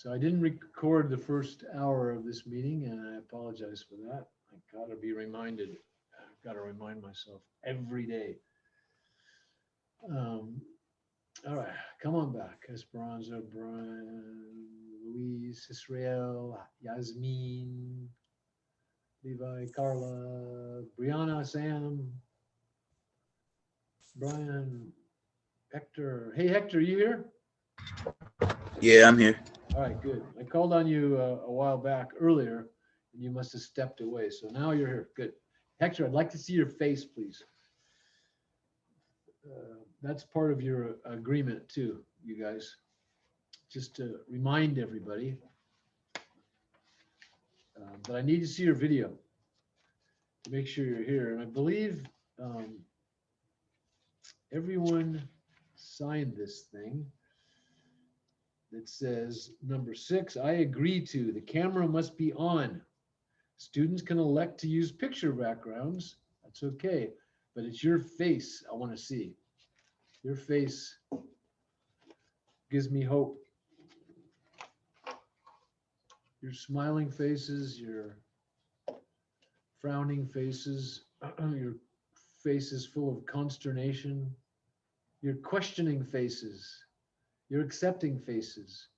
So I didn't record the first hour of this meeting, and I apologize for that. I gotta be reminded. I've got to remind myself every day. All right, come on back. Esperanza, Brian, Luis, Israel, Yasmin, Levi, Carla, Brianna, Sam, Brian, Hector. Hey, Hector, you here? Yeah, I'm here. All right, good. I called on you a while back earlier, and you must have stepped away. So now you're here. Good. Hector, I'd like to see your face, please. That's part of your agreement too, you guys. Just to remind everybody that I need to see your video to make sure you're here. And I believe everyone signed this thing that says number 6, I agree to, the camera must be on. Students can elect to use picture backgrounds. That's okay, but it's your face I want to see. Your face gives me hope. Your smiling faces, your frowning faces, your faces full of consternation, your questioning faces, your accepting faces,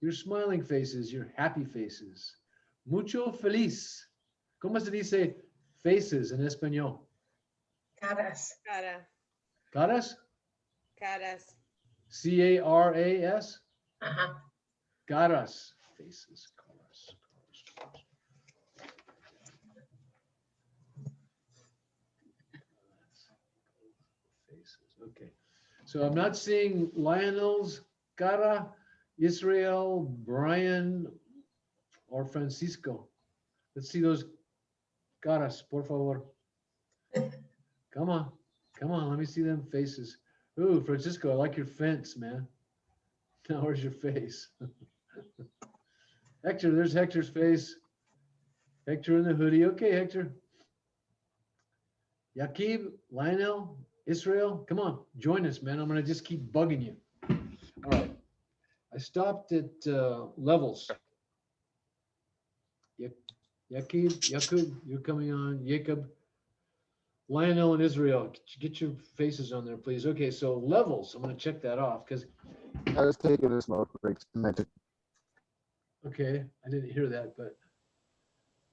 your smiling faces, your happy faces. Mucho feliz. ¿Cómo se dice faces en español? Caras. Cara. Caras? Caras. C-A-R-A-S? Uh-huh. Caras. Faces. Caras. Faces. Okay. So I'm not seeing Lionel's cara, Israel, Brian, or Francisco. Let's see those caras, por favor. Come on. Come on. Let me see them faces. Ooh, Francisco, I like your fence, man. Now where's your face? Hector, there's Hector's face. Hector in the hoodie. Okay, Hector. Yaqib, Lionel, Israel, come on, join us, man. I'm gonna just keep bugging you. All right. I stopped at levels. Yaqub, you're coming on. Jacob, Lionel, and Israel, get your faces on there, please. Okay, so levels, I'm gonna check that off because. I was taking a smoke break. Okay, I didn't hear that, but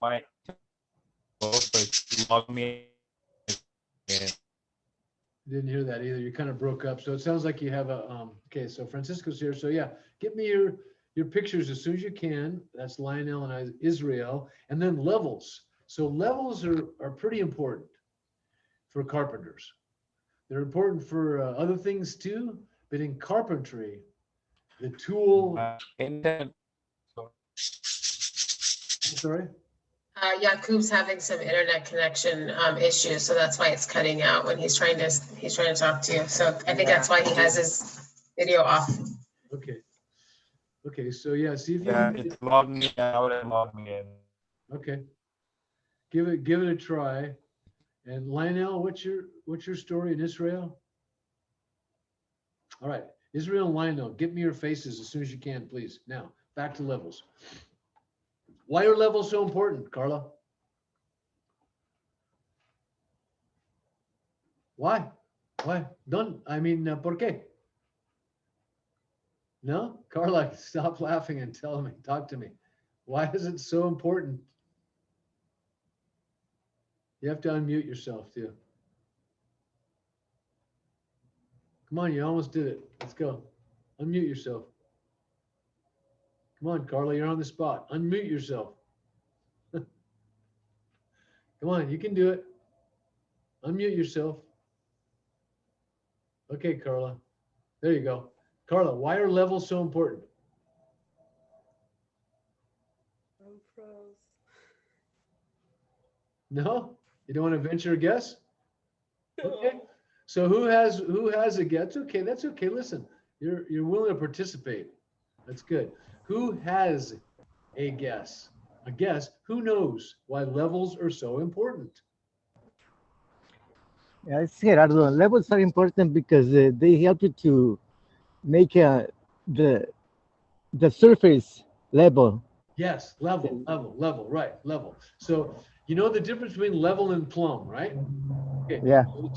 My log me in. didn't hear that either. You kind of broke up. So it sounds like you have a, okay, so Francisco's here. So yeah, get me your pictures as soon as you can. That's Lionel and Israel, and then levels. So levels are pretty important for carpenters. They're important for other things too, but in carpentry, the tool, Internet. sorry? Yaqub's having some internet connection issues, so that's why it's cutting out when he's trying to talk to you. So I think that's why he has his video off. Okay. Okay, so yeah, see if you Yeah, can, it's log me out and log me in. okay. Give it a try. And Lionel, what's your story in Israel? All right, Israel and Lionel, get me your faces as soon as you can, please. Now, back to levels. Why are levels so important, Carla? Why? Why? ¿Por qué? No? Carla, stop laughing and tell me, talk to me. Why is it so important? You have to unmute yourself too. Come on, you almost did it. Let's go. Unmute yourself. Come on, Carla, you're on the spot. Unmute yourself. Come on, you can do it. Unmute yourself. Okay, Carla. There you go. Carla, why are levels so important? I'm froze. No? You don't want to venture a guess? Okay. So who has a guess? Okay, that's okay. Listen, you're willing to participate. That's good. Who has a guess? A guess. Who knows why levels are so important? Yeah, it's Gerardo. Levels are important because they help you to make the surface level. Yes, level, right, level. So you know the difference between level and plumb, right? Okay. Yeah. So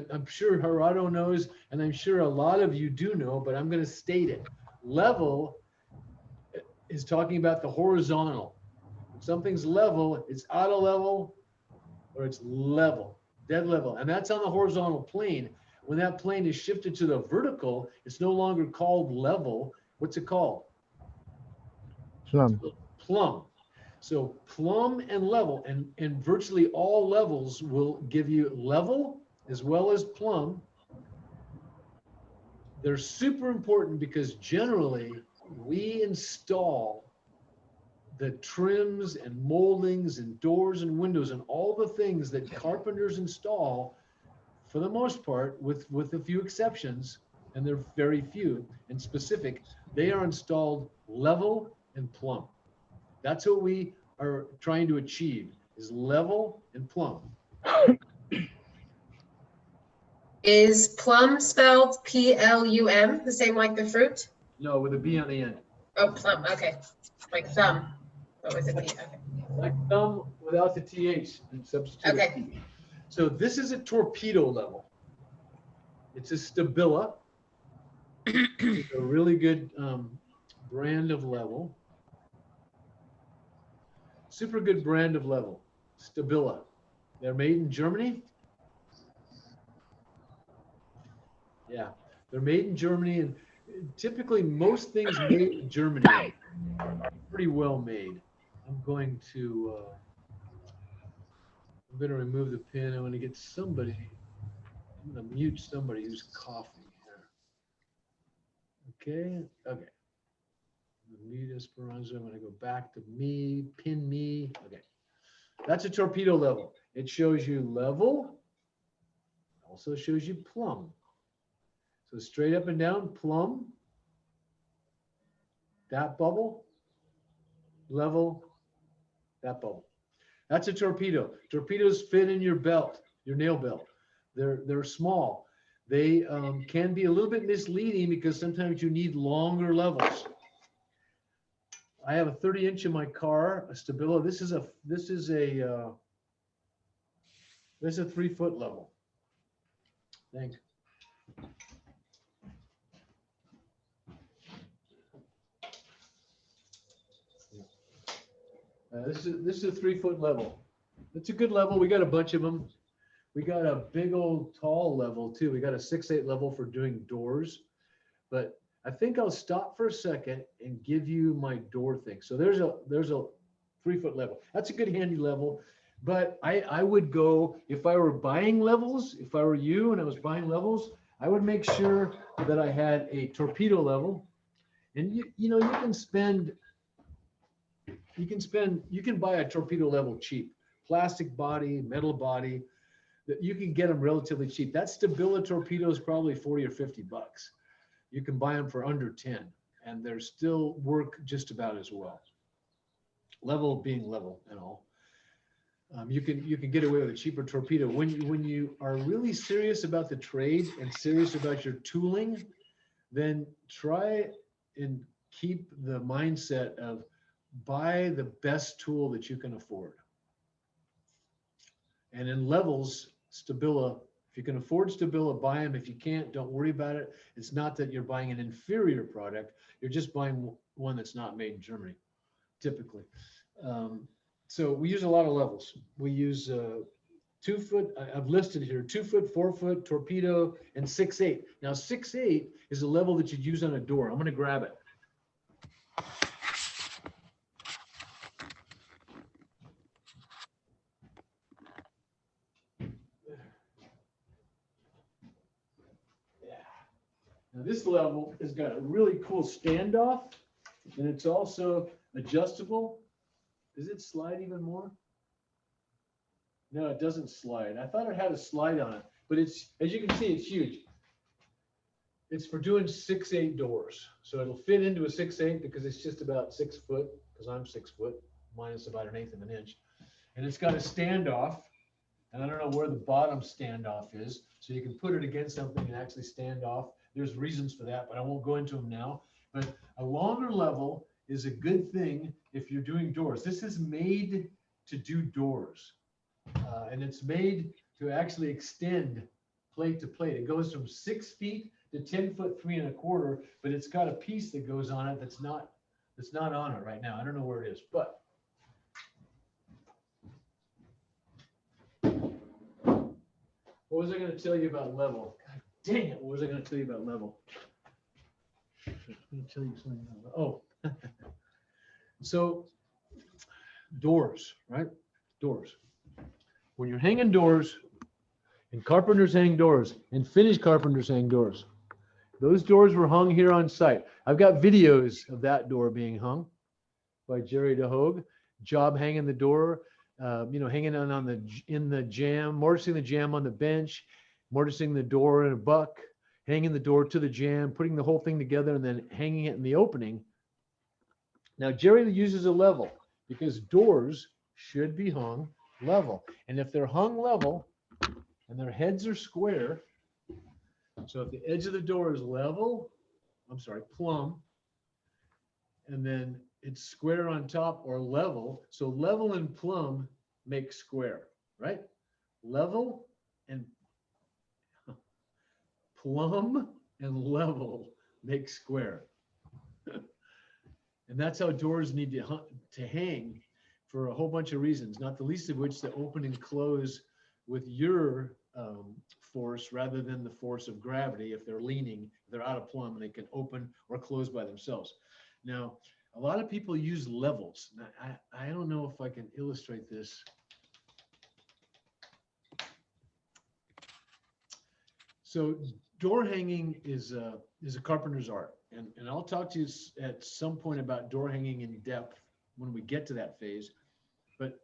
I'm sure Gerardo knows, and I'm sure a lot of you do know, but I'm going to state it. Level is talking about the horizontal. When something's level, it's out of level or it's level, dead level. And that's on the horizontal plane. When that plane is shifted to the vertical, it's no longer called level. What's it called? Plumb. Plumb. So plumb and level, and virtually all levels will give you level as well as plumb. They're super important because generally we install the trims and moldings and doors and windows and all the things that carpenters install, for the most part, with a few exceptions, and they're very few and specific, they are installed level and plumb. That's what we are trying to achieve, is level and plumb. Is plum spelled P-L-U-M, the same like the fruit? No, with a B on the end. Oh, plum, okay. Like thumb, but with a P, okay. Like thumb without the TH and substitute. a Okay. P. So this is a torpedo level. It's a Stabila. It's a really good brand of level. Super good brand of level, Stabila. They're made in Germany. Yeah, they're made in Germany, and typically most things made in Germany are pretty well made. I'm going to remove the pin. I want to get somebody. I'm going to mute somebody who's coughing here. Okay. Okay. Mute Esperanza. I'm going to go back to me. Pin me. Okay. That's a torpedo level. It shows you level. Also shows you plumb. So straight up and down, plumb, that bubble, level, that bubble. That's a torpedo. Torpedoes fit in your belt, your nail belt. They're small. They can be a little bit misleading because sometimes you need longer levels. I have a 30-inch in my car, a Stabilo. This is a 3-foot level. Thanks. This is a 3-foot level. It's a good level. We got a bunch of them. We got a big old tall level too. We got a 6/8 level for doing doors. But I think I'll stop for a second and give you my door thing. So there's a 3-foot level. That's a good handy level. But I would go, if I were buying levels, if I were you and I was buying levels, I would make sure that I had a torpedo level. And you can buy a torpedo level cheap, plastic body, metal body, that you can get them relatively cheap. That Stabila torpedo is probably 40 or 50 bucks. You can buy them for under 10, and they're still work just about as well. Level being level and all. You can get away with a cheaper torpedo. When you are really serious about the trade and serious about your tooling, then try and keep the mindset of buy the best tool that you can afford. And in levels, Stabila, if you can afford Stabila, buy them. If you can't, don't worry about it. It's not that you're buying an inferior product. You're just buying one that's not made in Germany, typically. So we use a lot of levels. We use 2-foot, I've listed here, 2-foot, 4-foot, torpedo, and 6/8. Now 6/8 is a level that you'd use on a door. I'm gonna grab it. Now this level has got a really cool standoff, and it's also adjustable. Does it slide even more? No, it doesn't slide. I thought it had a slide on it, but it's, as you can see, it's huge. It's for doing 6/8 doors. So it'll fit into a 6/8 because it's just about 6 foot, because I'm 6 foot, minus about 1/8 of an inch. And it's got a standoff, and I don't know where the bottom standoff is. So you can put it against something and actually stand off. There's reasons for that, but I won't go into them now. But a longer level is a good thing if you're doing doors. This is made to do doors. And it's made to actually extend plate to plate. It goes from 6 feet to 10 foot 3 1/4, but it's got a piece that goes on it that's not on it right now. I don't know where it is, but what was I going to tell you about level? God dang it! What was I going to tell you about level? I was going to tell you something about, oh, so doors, right? Doors. When you're hanging doors, and carpenters hang doors, and finished carpenters hang doors, those doors were hung here on site. I've got videos of that door being hung by Jerry DeHogue. Job hanging the door, hanging in the jam, mortising the jam on the bench, mortising the door in a buck, hanging the door to the jam, putting the whole thing together, and then hanging it in the opening. Now, Jerry uses a level because doors should be hung level. And if they're hung level and their heads are square, so if the edge of the door is plumb, and then it's square on top or level. So level and plumb make square, right? Level and plumb and level make square. And that's how doors need to hang for a whole bunch of reasons, not the least of which to open and close with your force rather than the force of gravity. If they're leaning, if they're out of plumb, they can open or close by themselves. Now, a lot of people use levels. Now, I don't know if I can illustrate this. So door hanging is a carpenter's art. And I'll talk to you at some point about door hanging in depth when we get to that phase. But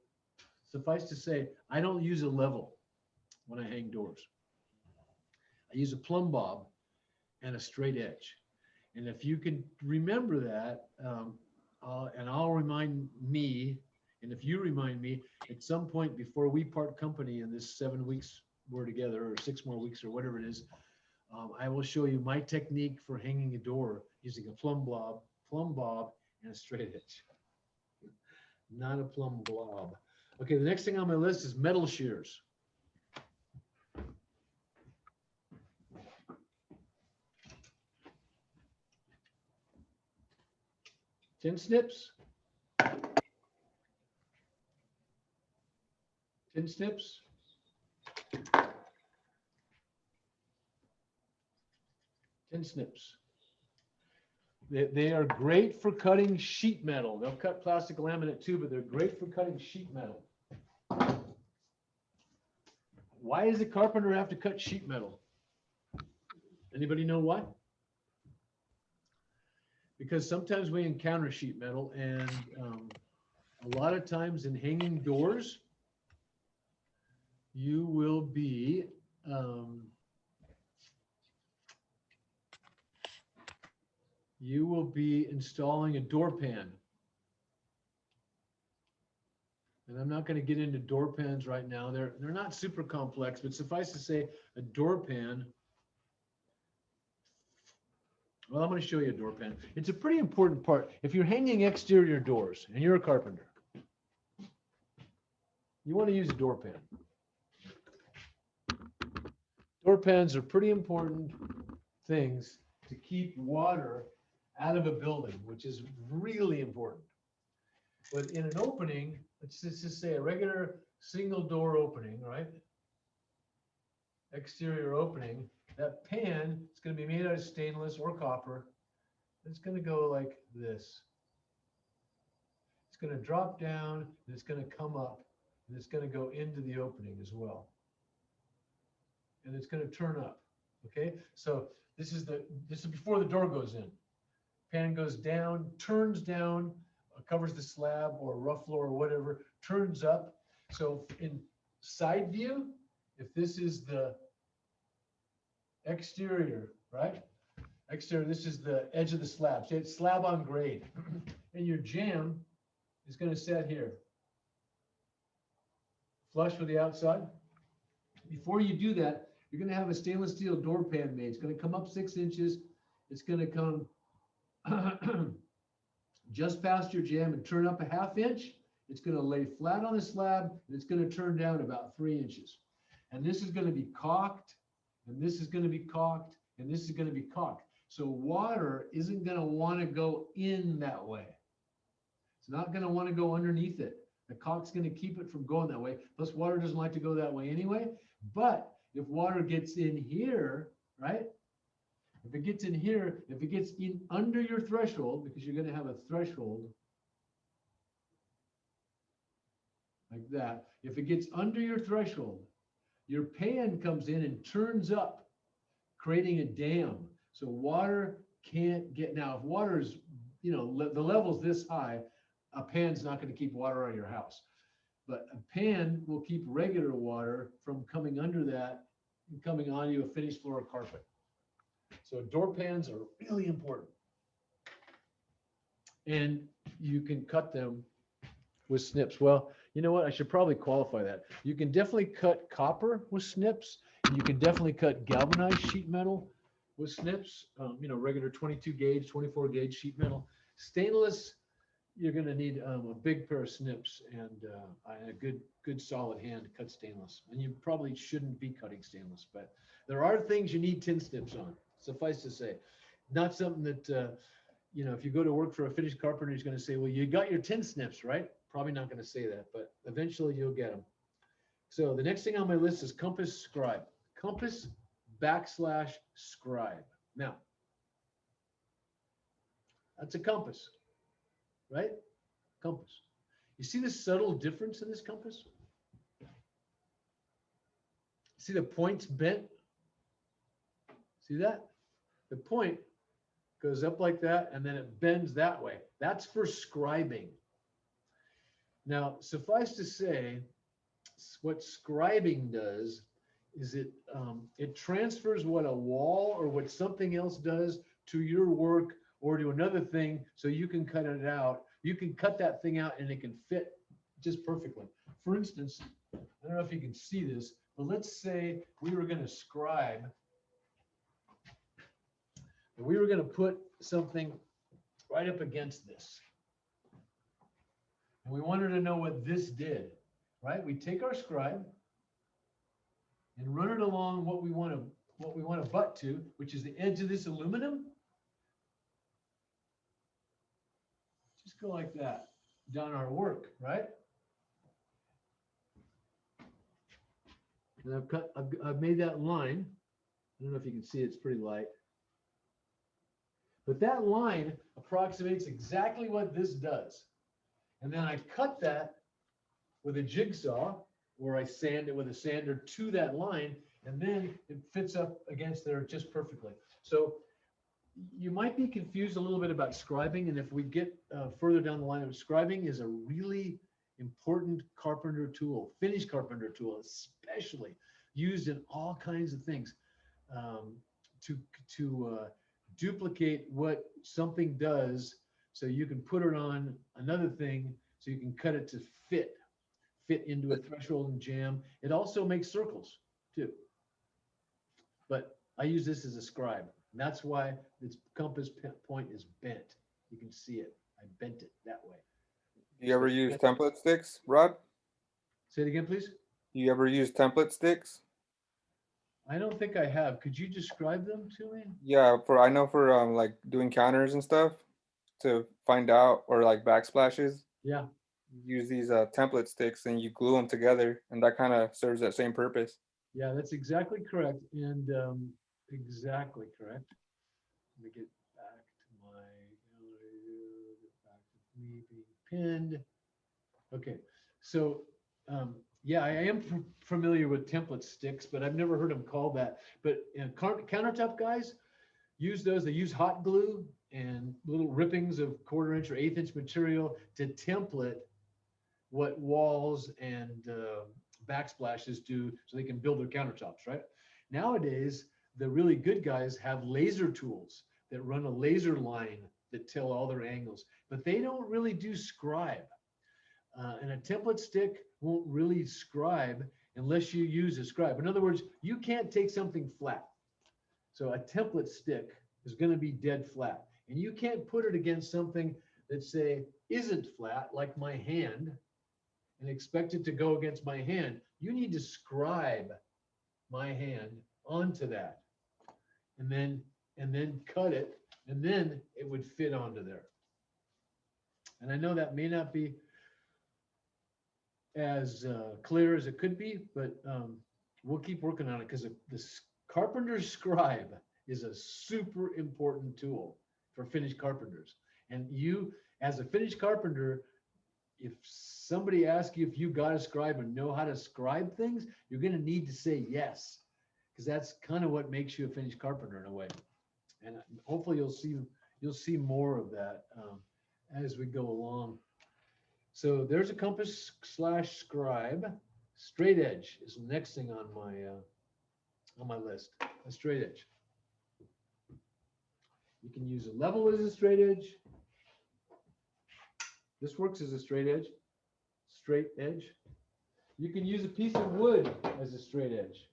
suffice to say, I don't use a level when I hang doors. I use a plumb bob and a straight edge. And if you can remember that, I'll remind me, and if you remind me at some point before we part company in this 7 weeks we're together, or 6 more weeks or whatever it is, I will show you my technique for hanging a door using a plumb bob, and a straight edge. Not a plumb blob. Okay, the next thing on my list is metal shears. Tin snips. Tin snips. Tin snips. They are great for cutting sheet metal. They'll cut plastic laminate too, but they're great for cutting sheet metal. Why does a carpenter have to cut sheet metal? Anybody know why? Because sometimes we encounter sheet metal, and a lot of times in hanging doors, you will be installing a door pan. And I'm not going to get into door pans right now. They're not super complex, but suffice to say, a door pan. Well, I'm going to show you a door pan. It's a pretty important part. If you're hanging exterior doors and you're a carpenter, you want to use a door pan. Door pans are pretty important things to keep water out of a building, which is really important. But in an opening, let's just say a regular single door opening, right? Exterior opening, that pan is going to be made out of stainless or copper. It's going to go like this. It's going to drop down, and it's going to come up, and it's going to go into the opening as well. And it's going to turn up. Okay, so this is before the door goes in. Pan goes down, turns down, covers the slab or rough floor or whatever, turns up. So in side view, if this is the exterior, right? Exterior, this is the edge of the slab. So it's slab on grade. And your jamb is going to set here. Flush with the outside. Before you do that, you're going to have a stainless steel door pan made. It's going to come up 6 inches. It's going to come just past your jam and turn up a 1/2 inch, it's going to lay flat on the slab and it's going to turn down about 3 inches. And this is going to be caulked, and this is going to be caulked, and this is going to be caulked. So water isn't going to want to go in that way. It's not going to want to go underneath it. The caulk's going to keep it from going that way. Plus, water doesn't like to go that way anyway. But if water gets in here, right? If it gets in here, if it gets in under your threshold, because you're going to have a threshold like that. If it gets under your threshold, your pan comes in and turns up, creating a dam. So water can't get, now if water is, you know, the level's this high, a pan's not going to keep water on your house. But a pan will keep regular water from coming under that and coming onto a finished floor of carpet. So door pans are really important. And you can cut them with snips. Well, you know what? I should probably qualify that. You can definitely cut copper with snips. And you can definitely cut galvanized sheet metal with snips. You know, regular 22 gauge, 24 gauge sheet metal. Stainless, you're going to need a big pair of snips and a good solid hand to cut stainless. And you probably shouldn't be cutting stainless, but there are things you need tin snips on. Suffice to say, not something that you know, if you go to work for a finished carpenter, he's going to say, well, you got your tin snips, right? Probably not going to say that, but eventually you'll get them. So the next thing on my list is compass scribe. Compass / scribe. Now, that's a compass, right? Compass. You see the subtle difference in this compass? See the point's bent? See that? The point goes up like that and then it bends that way. That's for scribing. Now, suffice to say, what scribing does is it transfers what a wall or what something else does to your work or to another thing, so you can cut it out. You can cut that thing out and it can fit just perfectly. For instance, I don't know if you can see this, but let's say we were going to scribe. We were going to put something right up against this. And we wanted to know what this did, right? We take our scribe and run it along what we want to butt to, which is the edge of this aluminum. Just go like that down our work, right? And I've made that line. I don't know if you can see it, it's pretty light. But that line approximates exactly what this does. And then I cut that with a jigsaw, or I sand it with a sander to that line, and then it fits up against there just perfectly. So you might be confused a little bit about scribing, and if we get further down the line, scribing is a really important carpenter tool, finished carpenter tool, especially used in all kinds of things to duplicate what something does, so you can put it on another thing, so you can cut it to fit into a threshold and jam. It also makes circles too. But I use this as a scribe. And that's why its compass point is bent. You can see it. I bent it that way. Do you ever use template sticks, Rod? Say it again, please. Do you ever use template sticks? I don't think I have. Could you describe them to me? Yeah, I know for like doing counters and stuff to find out, or like backsplashes. Yeah. Use these template sticks and you glue them together, and that kind of serves that same purpose. Yeah, that's exactly correct. And exactly correct. Let me get back to my gallery, get back to me being pinned. Okay, so yeah, I am familiar with template sticks, but I've never heard them called that. But countertop guys use those. They use hot glue and little rippings of 1/4 inch or 1/8 inch material to template what walls and backsplashes do, so they can build their countertops, right? Nowadays, the really good guys have laser tools that run a laser line that tell all their angles, but they don't really do scribe. And a template stick won't really scribe unless you use a scribe. In other words, you can't take something flat. So a template stick is going to be dead flat, and you can't put it against something that say isn't flat, like my hand, and expect it to go against my hand, you need to scribe my hand onto that. And then cut it, and then it would fit onto there. And I know that may not be as clear as it could be, but we'll keep working on it because the carpenter's scribe is a super important tool for finished carpenters. And you, as a finished carpenter, if somebody asks you if you got a scribe and know how to scribe things, you're going to need to say yes, because that's kind of what makes you a finished carpenter in a way. And hopefully you'll see more of that as we go along. So there's a compass / scribe. Straight edge is the next thing on my list. A straight edge. You can use a level as a straight edge. This works as a straight edge. Straight edge. You can use a piece of wood as a straight edge.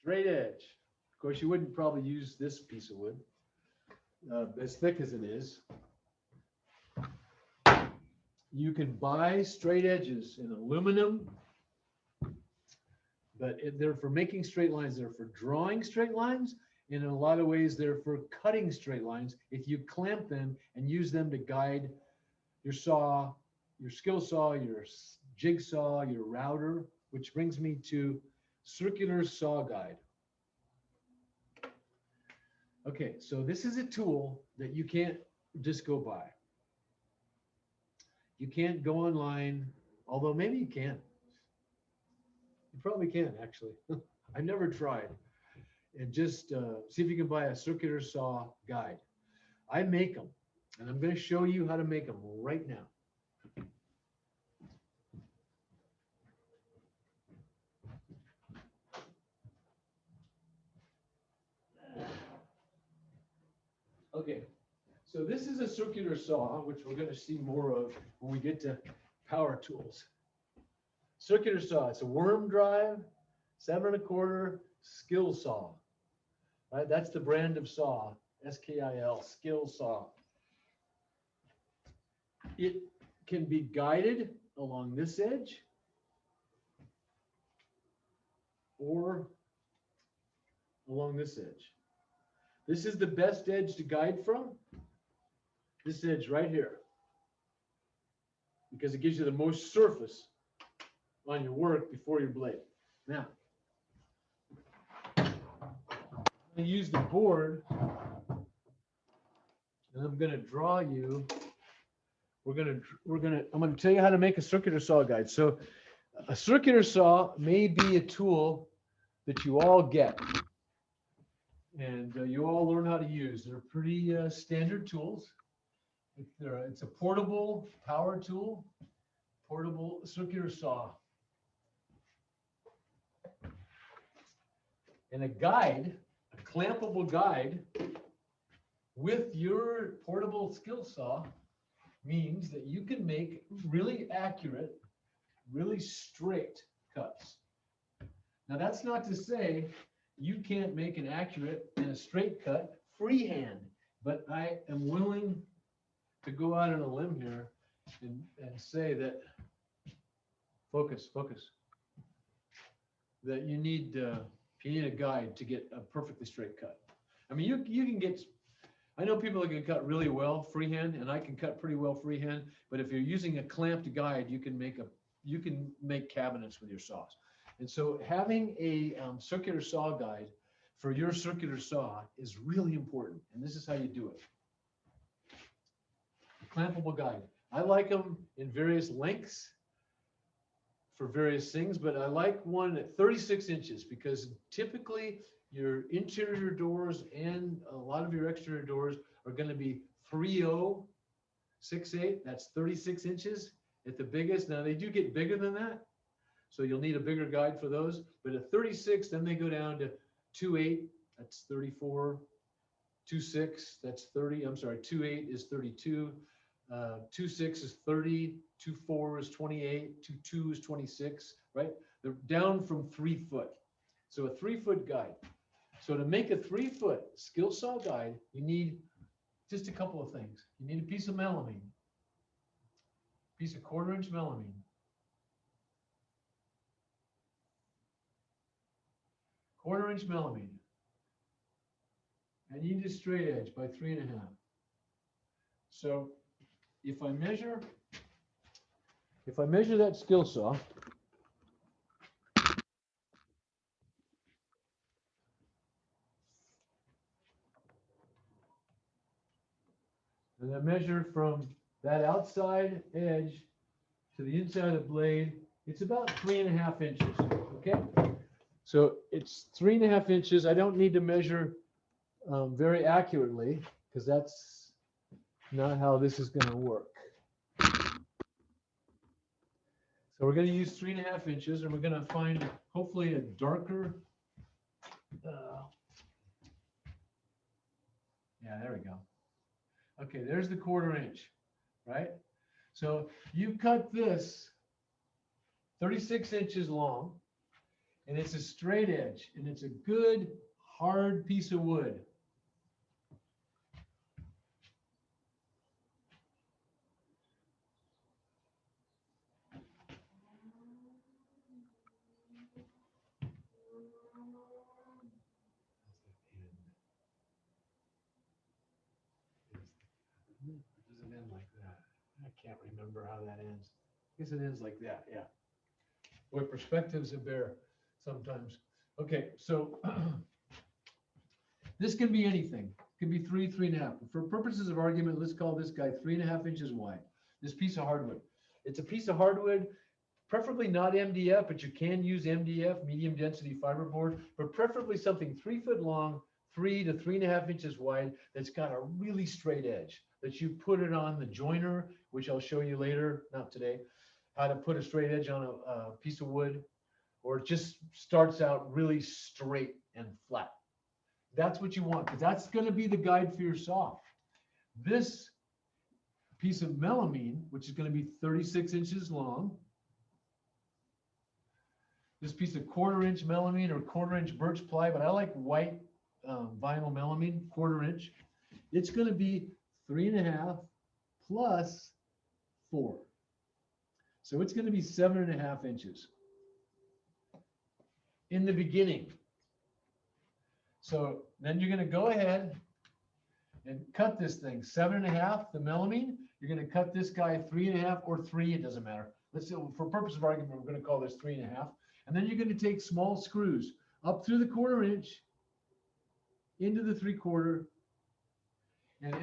Straight edge. Of course, you wouldn't probably use this piece of wood, as thick as it is. You can buy straight edges in aluminum, but they're for making straight lines. They're for drawing straight lines. And in a lot of ways, they're for cutting straight lines. If you clamp them and use them to guide your saw, your skill saw, your jigsaw, your router, which brings me to circular saw guide. Okay, so this is a tool that you can't just go buy. You can't go online, although maybe you can. You probably can, actually. I never tried. And just see if you can buy a circular saw guide. I make them, and I'm going to show you how to make them right now. Okay, so this is a circular saw, which we're going to see more of when we get to power tools. Circular saw, it's a worm drive, 7 1/4 skill saw. Right, that's the brand of saw, SKIL, skill saw. It can be guided along this edge or along this edge. This is the best edge to guide from, this edge right here, because it gives you the most surface on your work before your blade. Now, I'm going to use the board, and I'm going to draw you. I'm going to tell you how to make a circular saw guide. So a circular saw may be a tool that you all get. And you all learn how to use. They're pretty standard tools. It's a portable power tool, portable circular saw. And a guide, a clampable guide with your portable skill saw means that you can make really accurate, really straight cuts. Now that's not to say you can't make an accurate and a straight cut freehand, but I am willing to go out on a limb here and say that, focus, that you need a guide to get a perfectly straight cut. I mean, you can get, I know people that can cut really well freehand, and I can cut pretty well freehand, but if you're using a clamped guide, you can make cabinets with your saws. And so having a circular saw guide for your circular saw is really important. And this is how you do it. Clampable guide. I like them in various lengths for various things, but I like one at 36 inches because typically your interior doors and a lot of your exterior doors are going to be 3.0, 6.8. That's 36 inches at the biggest. Now they do get bigger than that, so you'll need a bigger guide for those. But at 36, then they go down to 2.8, that's 34, 2.6, that's 30. I'm sorry, 2.8 is 32. 2.6 is 30, 2.4 is 28, 2.2 is 26, right? They're down from 3 foot. So a 3 foot guide. So to make a 3 foot skill saw guide, you need just a couple of things. You need a piece of melamine, piece of 1/4 inch melamine. 1/4 inch melamine. And you need a straight edge by 3.5. So if I measure that skill saw, and I measure from that outside edge to the inside of the blade, it's about 3.5 inches, okay? So it's 3.5 inches. I don't need to measure very accurately because that's not how this is going to work. So we're going to use 3.5 inches, and we're going to find hopefully a darker. Yeah, there we go. Okay, there's the 1/4 inch, right? So you cut this 36 inches long, and it's a straight edge, and it's a good hard piece of wood. Does it end like that? I can't remember how that ends. I guess it ends like that, yeah. Boy, perspectives are bare sometimes. Okay, so this can be anything. It can be 3, 3.5. For purposes of argument, let's call this guy 3.5 inches wide. This piece of hardwood. It's a piece of hardwood, preferably not MDF, but you can use MDF, medium density fiberboard, but preferably something 3 foot long, 3 to 3.5 inches wide, that's got a really straight edge, that you put it on the joiner, which I'll show you later, not today, how to put a straight edge on a piece of wood, or it just starts out really straight and flat. That's what you want, because that's going to be the guide for your saw. This piece of melamine, which is going to be 36 inches long, this piece of 1/4 inch melamine or 1/4 inch birch ply, but I like white vinyl melamine, 1/4 inch. It's going to be 3.5 plus 4. So it's going to be 7.5 inches in the beginning. So then you're going to go ahead and cut this thing 7.5, the melamine. You're going to cut this guy 3.5 or 3, it doesn't matter. Let's say, for purpose of argument, we're going to call this 3.5. And then you're going to take small screws up through the 1/4 inch into the 3/4. And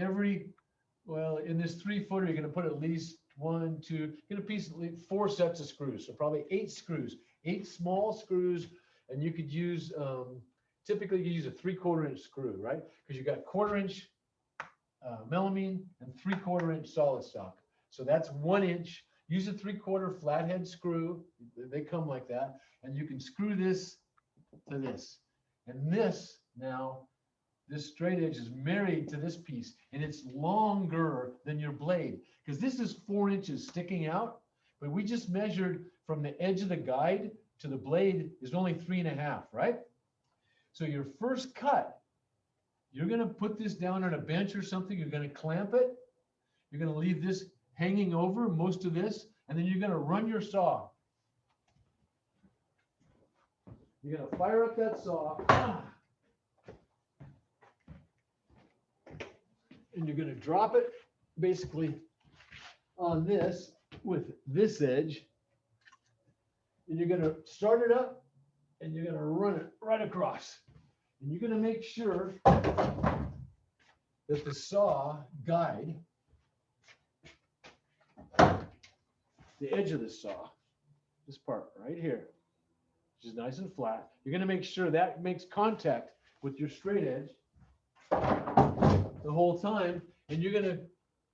in this 3 footer, you're going to put at least 1, 2, get a piece of 4 sets of screws. So probably 8 screws, 8 small screws. And you could use, typically you use a 3/4 inch screw, right? Because you got 1/4 inch melamine and 3/4 inch solid stock. So that's 1 inch. Use a 3/4 flathead screw. They come like that. And you can screw this to this. And this now, this straight edge is married to this piece, and it's longer than your blade, because this is 4 inches sticking out, but we just measured from the edge of the guide to the blade is only 3.5, right? So your first cut, you're going to put this down on a bench or something. You're going to clamp it. You're going to leave this hanging over most of this, and then you're going to run your saw. You're going to fire up that saw. And you're going to drop it basically on this with this edge. And you're going to start it up and you're going to run it right across. And you're going to make sure that the saw guide, the edge of the saw, this part right here, which is nice and flat, you're going to make sure that makes contact with your straight edge the whole time, and you're going to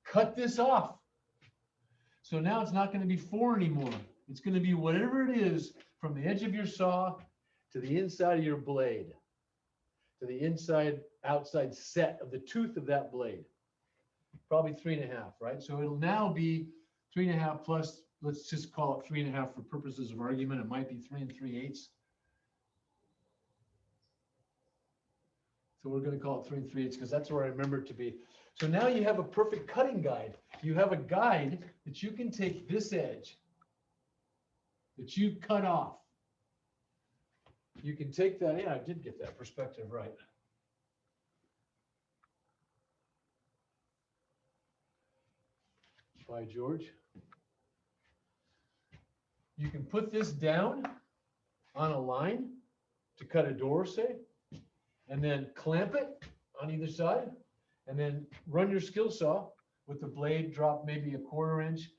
cut this off. So now it's not going to be 4 anymore. It's going to be whatever it is from the edge of your saw to the inside of your blade, to the inside outside set of the tooth of that blade. probably 3.5, right? So it'll now be 3.5 plus, let's just call it 3.5 for purposes of argument. It might be 3 3/8. So we're going to call it 3 3/8 because that's where I remember it to be. So now you have a perfect cutting guide. You have a guide that you can take this edge that you cut off. You can take that. Yeah, I did get that perspective right. By George. You can put this down on a line to cut a door, say, and then clamp it on either side, and then run your skill saw with the blade drop maybe a 1/4 inch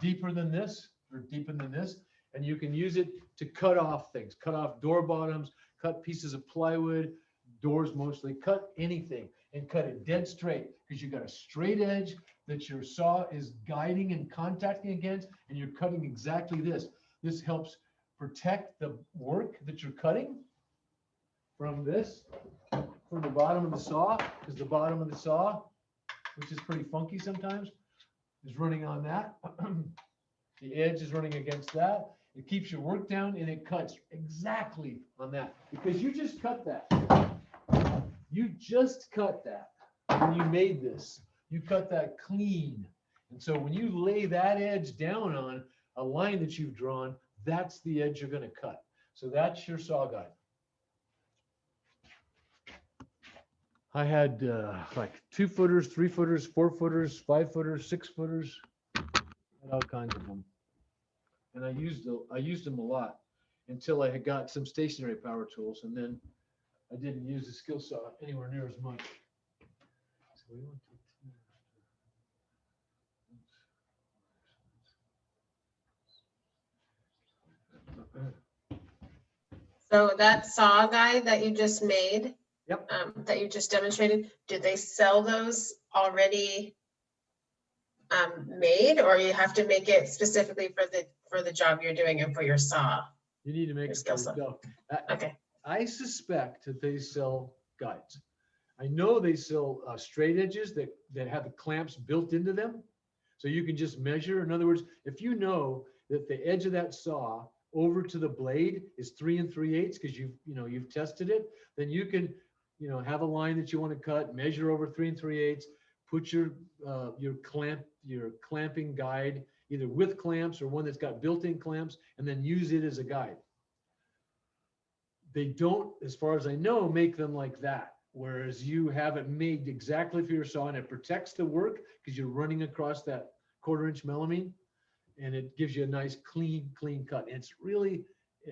deeper than this or deeper than this, and you can use it to cut off things, cut off door bottoms, cut pieces of plywood, doors mostly, cut anything and cut it dead straight because you got a straight edge that your saw is guiding and contacting against, and you're cutting exactly this. This helps protect the work that you're cutting from this, from the bottom of the saw, because the bottom of the saw, which is pretty funky sometimes, is running on that. The edge is running against that. It keeps your work down and it cuts exactly on that because you just cut that. You just cut that when you made this. You cut that clean. And so when you lay that edge down on a line that you've drawn, that's the edge you're going to cut. So that's your saw guide. I had like 2 footers, 3 footers, 4 footers, 5 footers, 6 footers, and all kinds of them. And I used them a lot until I had got some stationary power tools, and then I didn't use the skill saw anywhere near as much. So we went to So that saw guide that you just made. Yep. That you just demonstrated, did they sell those already made, or you have to make it specifically for the job you're doing and for your saw? You need to make Your it skill for set. yourself. Okay, I suspect that they sell guides. I know they sell straight edges that have the clamps built into them. So you can just measure. In other words, if you know that the edge of that saw over to the blade is 3 3/8 because you've tested it, then you can, have a line that you want to cut, measure over 3 3/8, put your clamping guide either with clamps or one that's got built-in clamps, and then use it as a guide. They don't, as far as I know, make them like that. Whereas you have it made exactly for your saw, and it protects the work because you're running across that 1/4 inch melamine, and it gives you a nice clean cut. And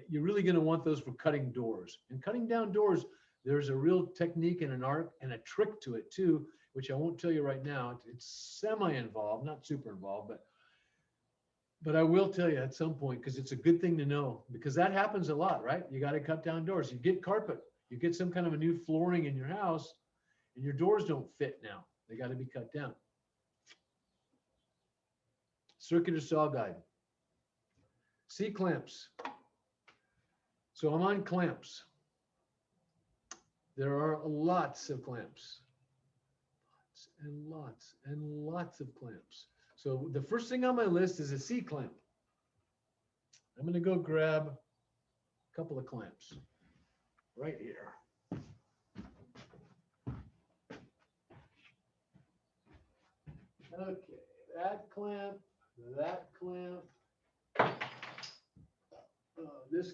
you're really going to want those for cutting doors. And cutting down doors, there's a real technique and an art and a trick to it too, which I won't tell you right now. It's semi-involved, not super involved, but I will tell you at some point, because it's a good thing to know, because that happens a lot, right? You got to cut down doors. You get carpet, you get some kind of a new flooring in your house, and your doors don't fit now. They got to be cut down. Circular saw guide. C-clamps. So I'm on clamps. There are lots of clamps. Lots and lots of clamps. So the first thing on my list is a C-clamp. I'm going to go grab a couple of clamps right here. Okay, that clamp, this clamp. This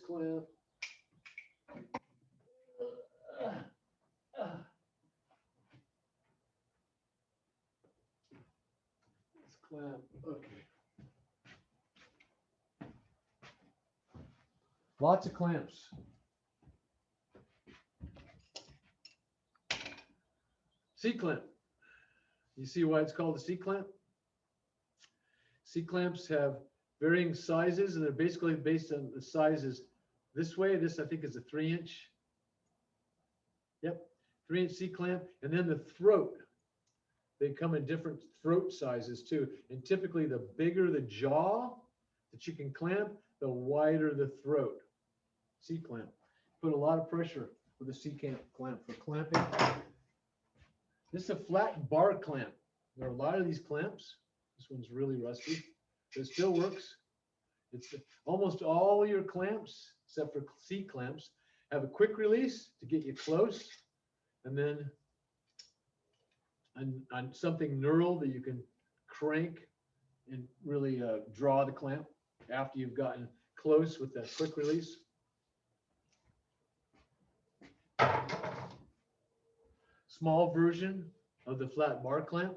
clamp, okay. Lots of clamps. C-clamp. You see why it's called a C-clamp? C-clamps have varying sizes, and they're basically based on the sizes. This way, this I think is a 3-inch. Yep, 3-inch C-clamp. And then the throat. They come in different throat sizes too. And typically the bigger the jaw that you can clamp, the wider the throat. C-clamp. Put a lot of pressure with a C-clamp for clamping. This is a flat bar clamp. There are a lot of these clamps. This one's really rusty, but it still works. It's almost all your clamps, except for C clamps, have a quick release to get you close, and then on something knurled that you can crank and really draw the clamp after you've gotten close with that quick release. Small version of the flat bar clamp.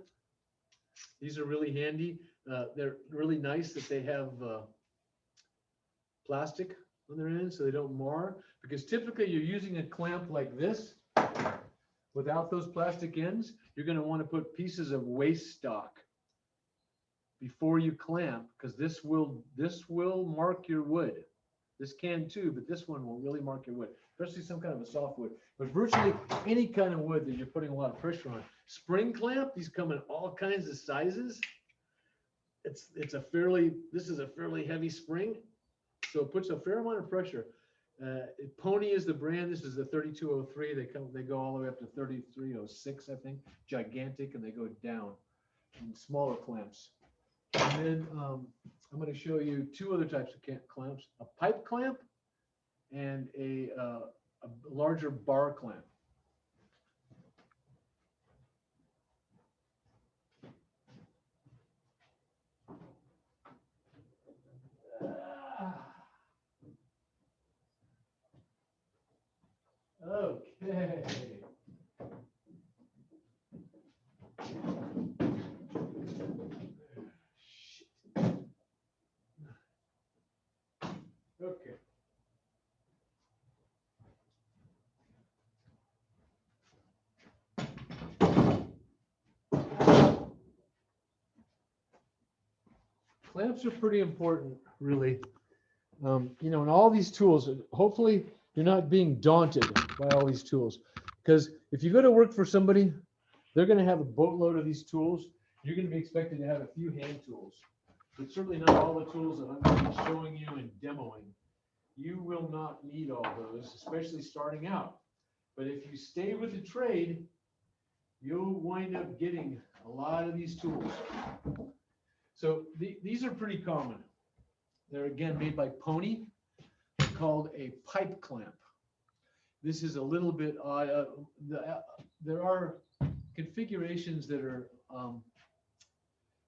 These are really handy. They're really nice that they have plastic on their end so they don't mar, because typically you're using a clamp like this without those plastic ends. You're going to want to put pieces of waste stock before you clamp, because this will mark your wood. This can too, but this one will really mark your wood, especially some kind of a soft wood. But virtually any kind of wood that you're putting a lot of pressure on. Spring clamp, these come in all kinds of sizes. This is a fairly heavy spring, so it puts a fair amount of pressure. Pony is the brand. This is the 3203. They go all the way up to 3306, I think. Gigantic, and they go down in smaller clamps. And then I'm going to show you two other types of clamps: a pipe clamp and a larger bar clamp. Okay. Okay. Clamps are pretty important, really. You know, and all these tools, hopefully you're not being daunted by all these tools, because if you go to work for somebody, they're going to have a boatload of these tools. You're going to be expected to have a few hand tools, but certainly not all the tools that I'm going to be showing you and demoing. You will not need all those, especially starting out. But if you stay with the trade, you'll wind up getting a lot of these tools. So these are pretty common. They're again made by Pony. They're called a pipe clamp. This is a little bit odd. There are configurations that are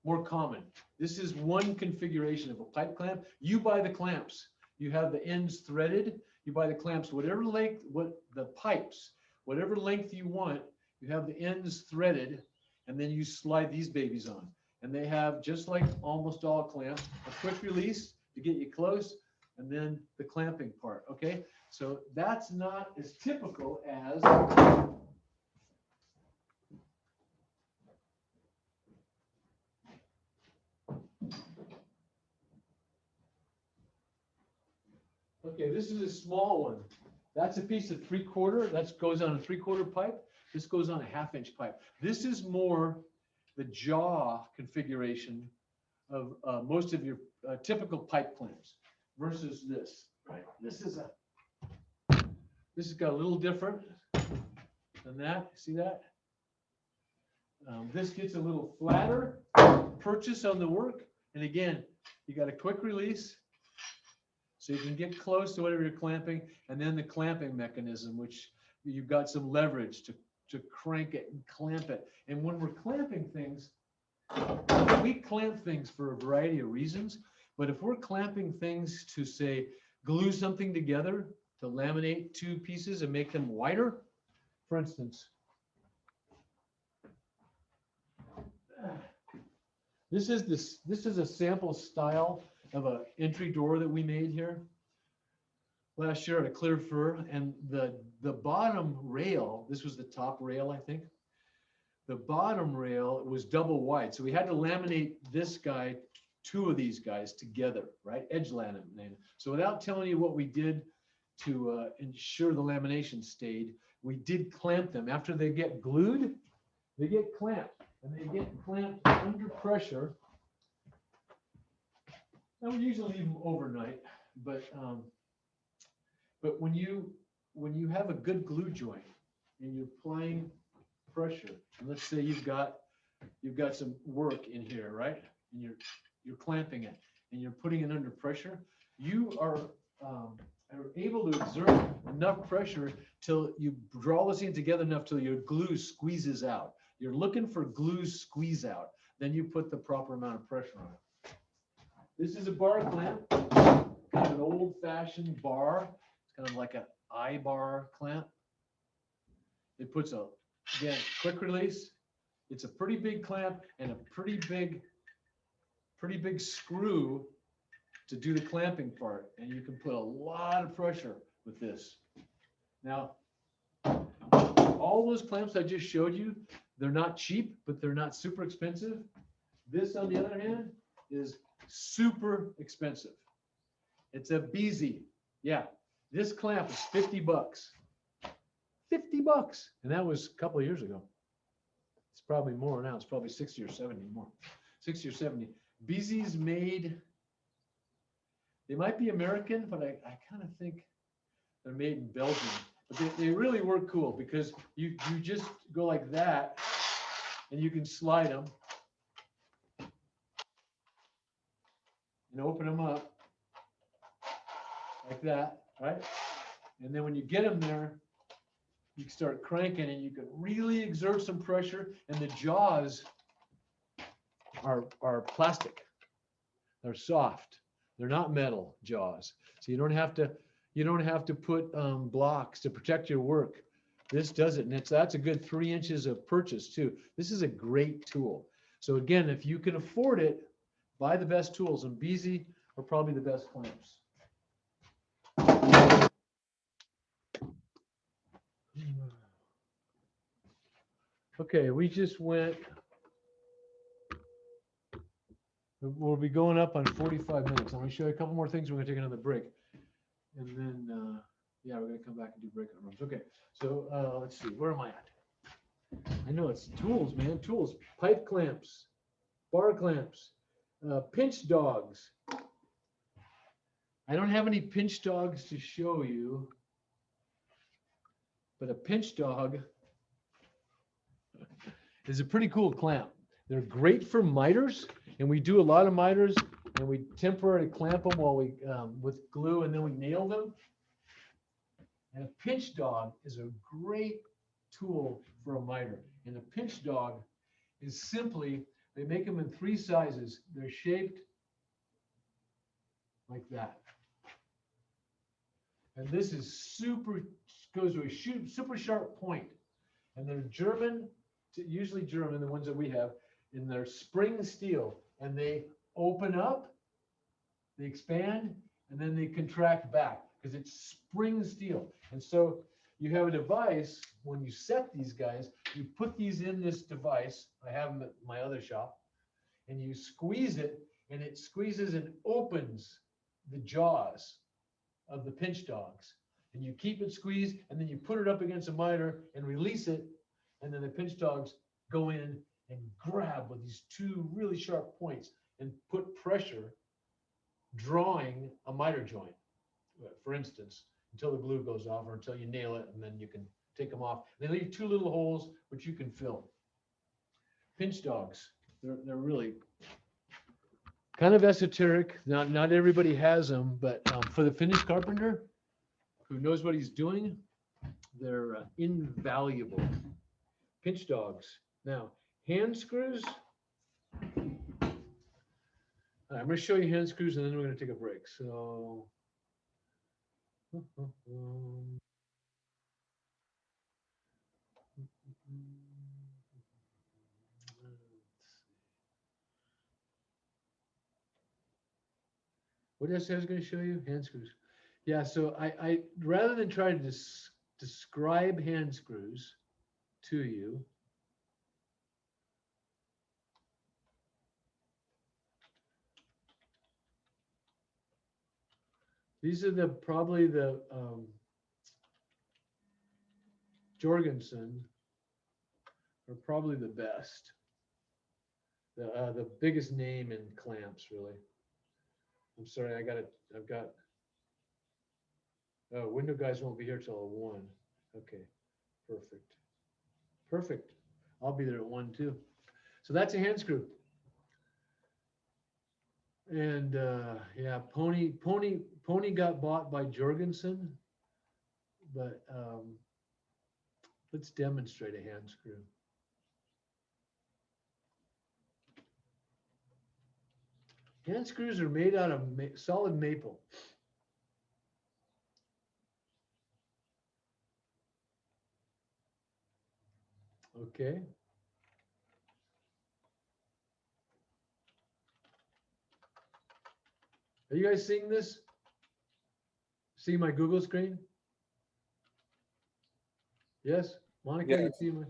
more common. This is one configuration of a pipe clamp. You buy the clamps. You have the ends threaded. You buy the clamps, whatever length, whatever length you want. You have the ends threaded, and then you slide these babies on. And they have, just like almost all clamps, a quick release to get you close, and then the clamping part. Okay, so that's not as typical as okay, this is a small one. That's a piece of 3/4. That goes on a 3/4 pipe. This goes on a 1/2-inch pipe. This is more the jaw configuration of most of your typical pipe clamps versus this, right? This has got a little different than that. See that? This gets a little flatter purchase on the work. And again, you got a quick release, so you can get close to whatever you're clamping, and then the clamping mechanism, which you've got some leverage to crank it and clamp it. And when we're clamping things, we clamp things for a variety of reasons, but if we're clamping things to, say, glue something together, to laminate two pieces and make them wider, for instance, this is a sample style of an entry door that we made here last year at a Clear Fir, and the bottom rail, this was the top rail, I think. The bottom rail was double wide, so we had to laminate this guy, two of these guys together, right? Edge laminate. So without telling you what we did to ensure the lamination stayed, we did clamp them. After they get glued, they get clamped, and they get clamped under pressure. I would usually leave them overnight, but when you have a good glue joint and you're applying pressure, and let's say you've got you've got some work in here, right? And you're clamping it and you're putting it under pressure. You are able to exert enough pressure till you draw this thing together enough till your glue squeezes out. You're looking for glue squeeze out. Then you put the proper amount of pressure on it. This is a bar clamp, kind of an old fashioned bar. It's kind of like an eye bar clamp. It puts again, quick release. It's a pretty big clamp and a pretty big screw to do the clamping part. And you can put a lot of pressure with this. Now, all those clamps I just showed you, they're not cheap, but they're not super expensive. This, on the other hand, is super expensive. It's a Beezy. Yeah, this clamp is 50 bucks. 50 bucks. And that was a couple of years ago. It's probably more now. It's probably 60 or 70 more. 60 or 70. Beezy's made, they might be American, but I kind of think they're made in Belgium. But they really work cool because you just go like that and you can slide them and open them up like that, right? And then when you get them there, you can start cranking and you can really exert some pressure, and the jaws are plastic. They're soft. They're not metal jaws. So you don't have to put blocks to protect your work. This does it, and that's a good 3 inches of purchase too. This is a great tool. So again, if you can afford it, buy the best tools, and Beezy are probably the best clamps. Okay, we just went. We'll be going up on 45 minutes. I'm going to show you a couple more things. We're going to take another break. And then, yeah, we're going to come back and do breakout rooms. Okay, so let's see. Where am I at? I know it's tools, man. Tools. Pipe clamps, bar clamps, pinch dogs. I don't have any pinch dogs to show you, but a pinch dog is a pretty cool clamp. They're great for miters, and we do a lot of miters, and we temporarily clamp them while we with glue, and then we nail them. And a pinch dog is a great tool for a miter. And a pinch dog is simply, they make them in 3 sizes. They're shaped like that. And this is goes to a super sharp point. And they're German, usually German, the ones that we have, in their spring steel. And they open up, they expand, and then they contract back because it's spring steel. And so you have a device, when you set these guys, you put these in this device. I have them at my other shop, and you squeeze it, and it squeezes and opens the jaws of the pinch dogs. And you keep it squeezed, and then you put it up against a miter and release it, and then the pinch dogs go in and grab with these 2 really sharp points and put pressure, drawing a miter joint, for instance, until the glue goes off or until you nail it, and then you can take them off. They leave 2 little holes which you can fill. Pinch dogs, they're really kind of esoteric. Not everybody has them, but for the finished carpenter who knows what he's doing, they're invaluable. Pinch dogs. Now, hand screws. All right, I'm going to show you hand screws, and then we're going to take a break. So, what else I was going to show you? Hand screws. Yeah, so I rather than try to describe hand screws to you, these are probably the Jorgensen are probably the best, the biggest name in clamps, really. I'm sorry, I've got, oh, window guys won't be here till 1. Okay, perfect. I'll be there at 1 too. So that's a hand screw. And yeah, Pony got bought by Jorgensen, but let's demonstrate a hand screw. Hand screws are made out of solid maple. Okay. Are you guys seeing this? See my Google screen? Yes? Monica, you Yes. see my?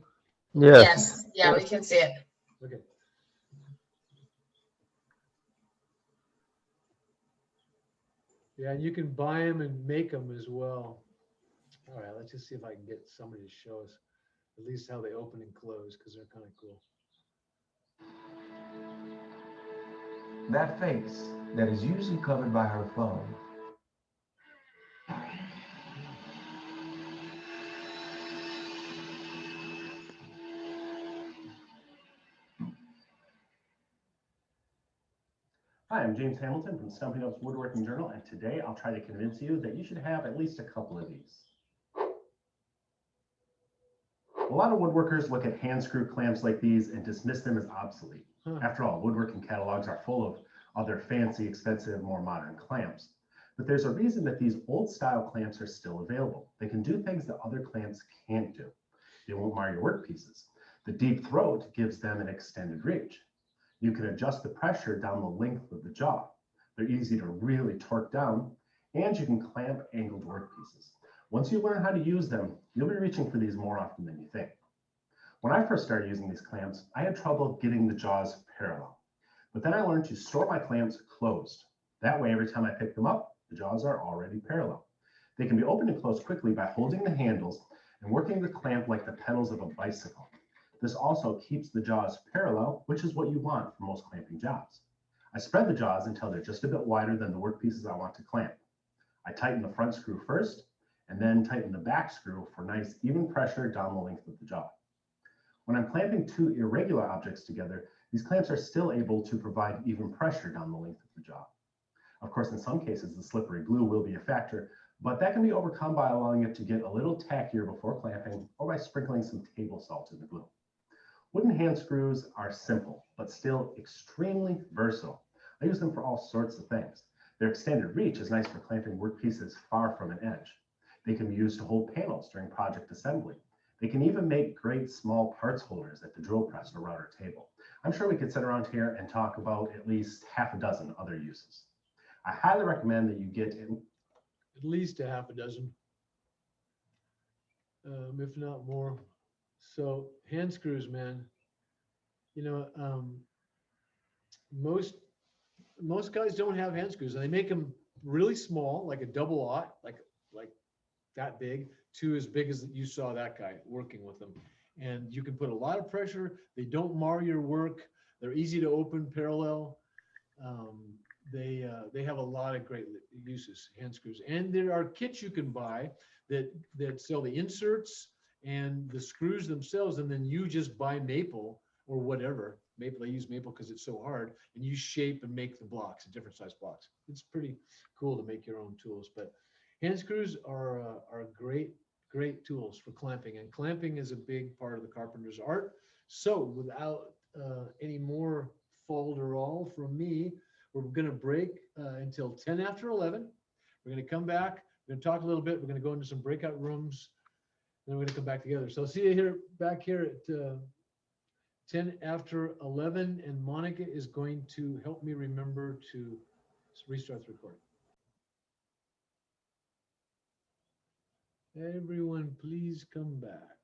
Yes. Yes, yeah, we can see it. Okay. Yeah, and you can buy them and make them as well. All right, let's just see if I can get somebody to show us at least how they open and close, because they're kind of cool. That face that is usually covered by her phone. Hi, I'm James Hamilton from Stumpy Nose Woodworking Journal, and today I'll try to convince you that you should have at least a couple of these. A lot of woodworkers look at hand screw clamps like these and dismiss them as obsolete. After all, woodworking catalogs are full of other fancy, expensive, more modern clamps. But there's a reason that these old style clamps are still available. They can do things that other clamps can't do. They won't mar your workpieces. The deep throat gives them an extended reach. You can adjust the pressure down the length of the jaw. They're easy to really torque down, and you can clamp angled workpieces. Once you learn how to use them, you'll be reaching for these more often than you think. When I first started using these clamps, I had trouble getting the jaws parallel. But then I learned to store my clamps closed. That way, every time I pick them up, the jaws are already parallel. They can be opened and closed quickly by holding the handles and working the clamp like the pedals of a bicycle. This also keeps the jaws parallel, which is what you want for most clamping jobs. I spread the jaws until they're just a bit wider than the workpieces I want to clamp. I tighten the front screw first, and then tighten the back screw for nice even pressure down the length of the jaw. When I'm clamping two irregular objects together, these clamps are still able to provide even pressure down the length of the jaw. Of course, in some cases, the slippery glue will be a factor, but that can be overcome by allowing it to get a little tackier before clamping or by sprinkling some table salt in the glue. Wooden hand screws are simple, but still extremely versatile. I use them for all sorts of things. Their extended reach is nice for clamping workpieces far from an edge. They can be used to hold panels during project assembly. They can even make great small parts holders at the drill press or router table. I'm sure we could sit around here and talk about at least half a dozen other uses. I highly recommend that you get At least a half a dozen, if not more. So hand screws, man. You know, most guys don't have hand screws, and they make them really small, like a double aught, like that big, to as big as you saw that guy working with them. And you can put a lot of pressure. They don't mar your work. They're easy to open parallel. They have a lot of great uses, hand screws. And there are kits you can buy that sell the inserts and the screws themselves, and then you just buy maple or whatever. Maple, I use maple because it's so hard, and you shape and make the blocks, different size blocks. It's pretty cool to make your own tools, but hand screws are great tools for clamping, and clamping is a big part of the carpenter's art. So without any more falderall from me, we're going to break until 10 after 11. We're going to come back. We're going to talk a little bit. We're going to go into some breakout rooms. Then we're going to come back together. So I'll see you back here at 10 after 11. And Monica is going to help me remember to restart the recording. Everyone, please come back.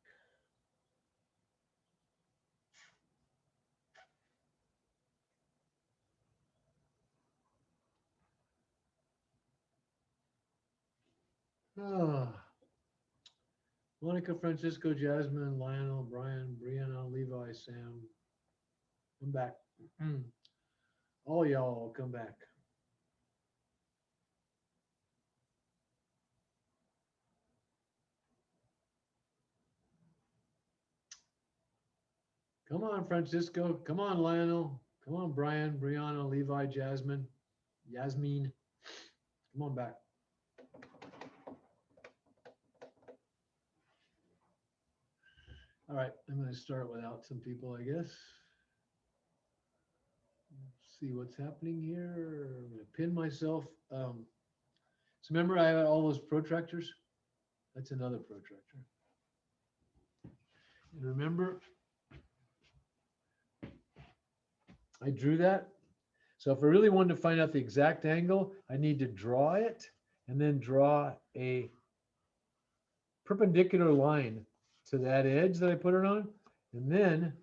Monica, Francisco, Jasmine, Lionel, Brian, Brianna, Levi, Sam. Come back. All y'all come back. Come on, Francisco. Come on, Lionel. Come on, Brian, Brianna, Levi, Jasmine, Yasmin. Come on back. All right, I'm going to start without some people, I guess. See what's happening here. I'm going to pin myself. So remember I had all those protractors? That's another protractor. And remember, I drew that. So if I really wanted to find out the exact angle, I need to draw it and then draw a perpendicular line to that edge that I put it on. And then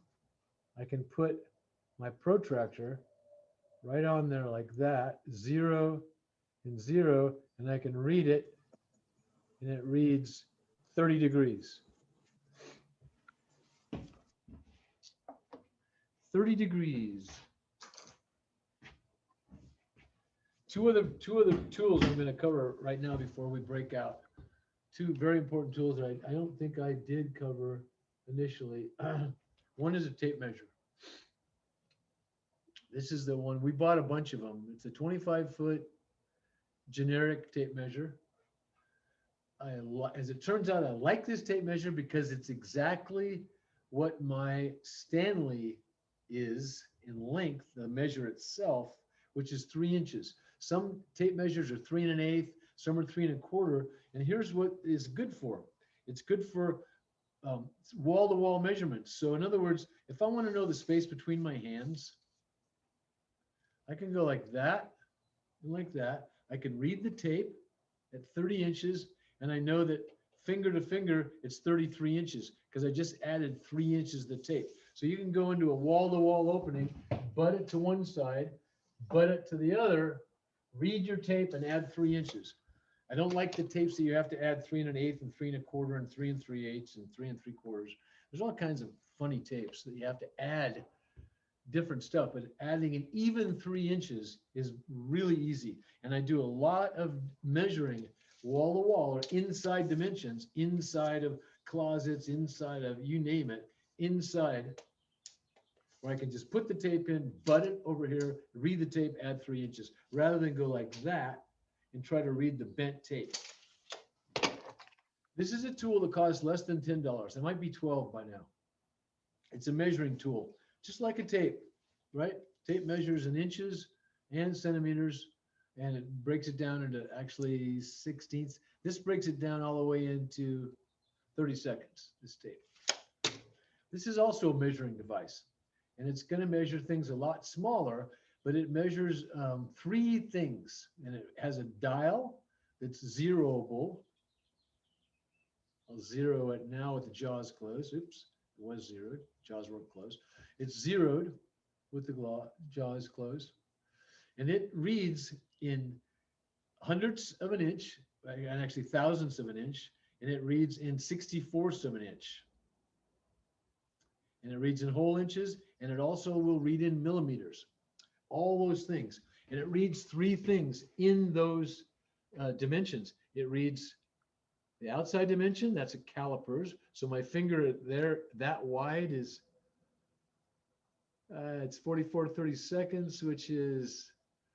I can put my protractor right on there like that, 0 and 0, and I can read it, and it reads 30 degrees. 30 degrees. Two of the tools I'm going to cover right now before we break out. Two very important tools that I don't think I did cover initially. One is a tape measure. This is the one, we bought a bunch of them. It's a 25-foot generic tape measure. As it turns out, I like this tape measure because it's exactly what my Stanley is in length, the measure itself, which is 3 inches. Some tape measures are 3 1/8, some are 3 1/4. And here's what is good for. It's good for wall-to-wall measurements. So in other words, if I want to know the space between my hands, I can go like that and like that. I can read the tape at 30 inches, and I know that finger to finger, it's 33 inches because I just added 3 inches to the tape. So you can go into a wall-to-wall opening, butt it to one side, butt it to the other, read your tape and add 3 inches. I don't like the tapes that you have to add 3 1/8 and 3 1/4 and 3 3/8 and 3 3/4. There's all kinds of funny tapes that you have to add different stuff, but adding an even 3 inches is really easy. And I do a lot of measuring wall to wall or inside dimensions, inside of closets, inside of you name it, inside, where I can just put the tape in, butt it over here, read the tape, add 3 inches, rather than go like that and try to read the bent tape. This is a tool that costs less than $10. It might be 12 by now. It's a measuring tool, just like a tape, right? Tape measures in inches and centimeters, and it breaks it down into actually 16ths. This breaks it down all the way into 30 seconds, this tape. This is also a measuring device, and it's going to measure things a lot smaller, but it measures 3 things, and it has a dial that's zeroable. I'll zero it now with the jaws closed. Oops, it was zeroed. Jaws weren't closed. It's zeroed with the jaws closed. And it reads in hundredths of an inch, and actually thousandths of an inch, and it reads in 64ths of an inch. And it reads in whole inches, and it also will read in millimeters. All those things. And it reads 3 things in those dimensions. It reads the outside dimension, that's a calipers. So my finger there, that wide is, it's 44 32nds, which is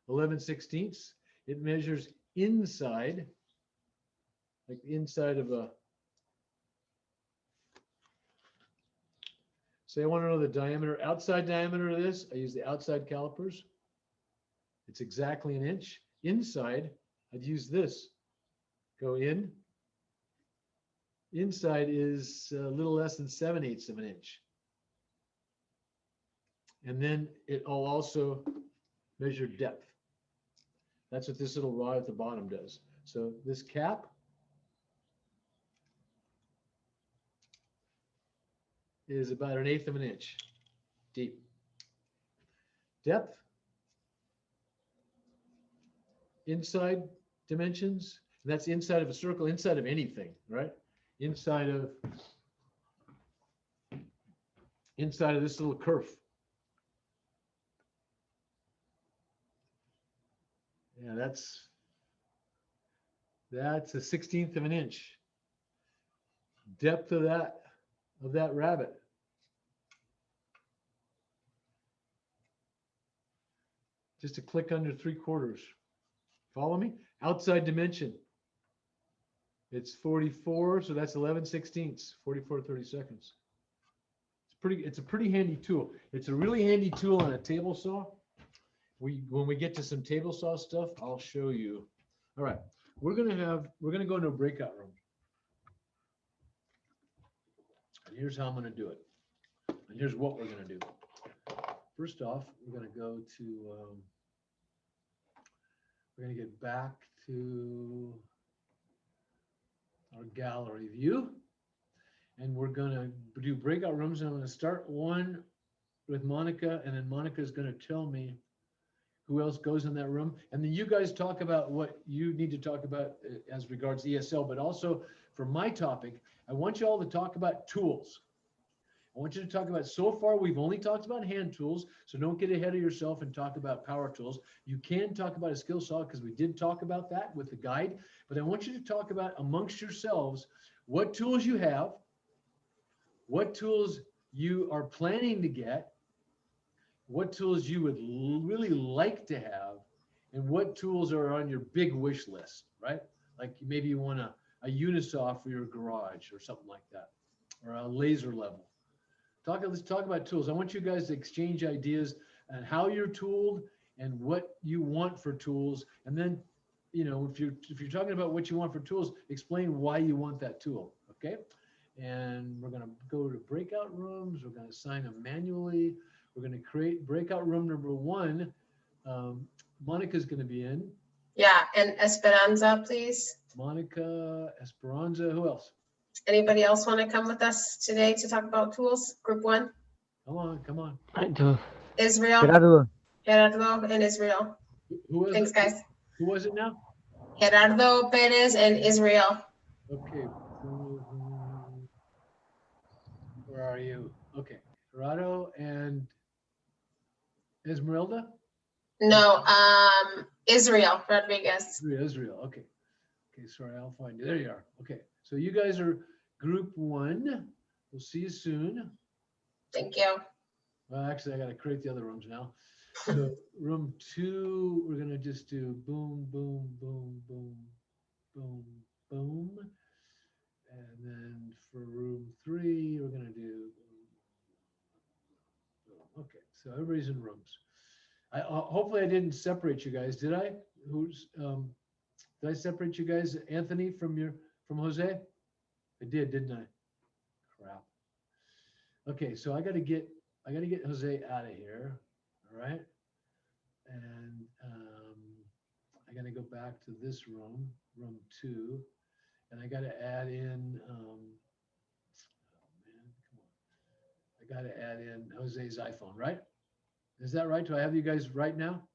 11/16. It measures inside, like the inside of a, say I want to know the diameter, outside diameter of this, I use the outside calipers. It's exactly an inch. Inside, I'd use this. Go in. Inside is a little less than 7/8 of an inch. And then it'll also measure depth. That's what this little rod at the bottom does. So this cap is about 1/8 of an inch deep. Depth, inside dimensions, that's inside of a circle, inside of anything, right? Inside of this little kerf. Yeah, that's a 16th of an inch. Depth of that rabbit. Just a click under 3/4. Follow me? Outside dimension. It's 44, so that's 11/16, 44 32nds. It's a pretty handy tool. It's a really handy tool on a table saw. When we get to some table saw stuff, I'll show you. All right, we're gonna go into a breakout room. And here's how I'm gonna do it. And here's what we're gonna do. First off, we're gonna go to, we're gonna get back to our gallery view. And we're gonna do breakout rooms. And I'm gonna start one with Monica, and then Monica's gonna tell me who else goes in that room. And then you guys talk about what you need to talk about as regards ESL, but also for my topic, I want you all to talk about tools. I want you to talk about, so far, we've only talked about hand tools, so don't get ahead of yourself and talk about power tools. You can talk about a skill saw because we did talk about that with the guide, but I want you to talk about amongst yourselves what tools you have, what tools you are planning to get, what tools you would really like to have, and what tools are on your big wish list, right? Like maybe you want a unisaw for your garage or something like that, or a laser level. Let's talk about tools. I want you guys to exchange ideas on how you're tooled and what you want for tools. And then, you know, if you're talking about what you want for tools, explain why you want that tool, okay? And we're gonna go to breakout rooms. We're gonna assign them manually. We're gonna create breakout room number 1. Monica's gonna be in. Yeah, and Esperanza, please. Monica, Esperanza, who else? Anybody else want to come with us today to talk about tools? Group 1, Come on. I do. Israel, Gerardo. Gerardo and Israel. Who was Thanks, it? guys. Who was it now? Gerardo Perez and Israel. Okay. Where are you? Okay. Gerardo and Esmeralda? No, Israel Rodriguez. Israel. Okay. Okay, sorry, I'll find you. There you are. Okay. So you guys are group 1. We'll see you soon. Thank you. Well, actually, I got to create the other rooms now. So room 2, we're going to just do boom, boom, boom, boom, boom, boom. And then for room 3, we're going to do, okay, so everybody's in rooms. Hopefully I didn't separate you guys. Did I? Did I separate you guys, Anthony, from Jose? I did, didn't I? Crap. Okay, so I gotta get Jose out of here. All right. And I gotta go back to this room 2, and I gotta add in oh man, come on. I gotta add in Jose's iPhone, right? Is that right? Do I have you guys right now?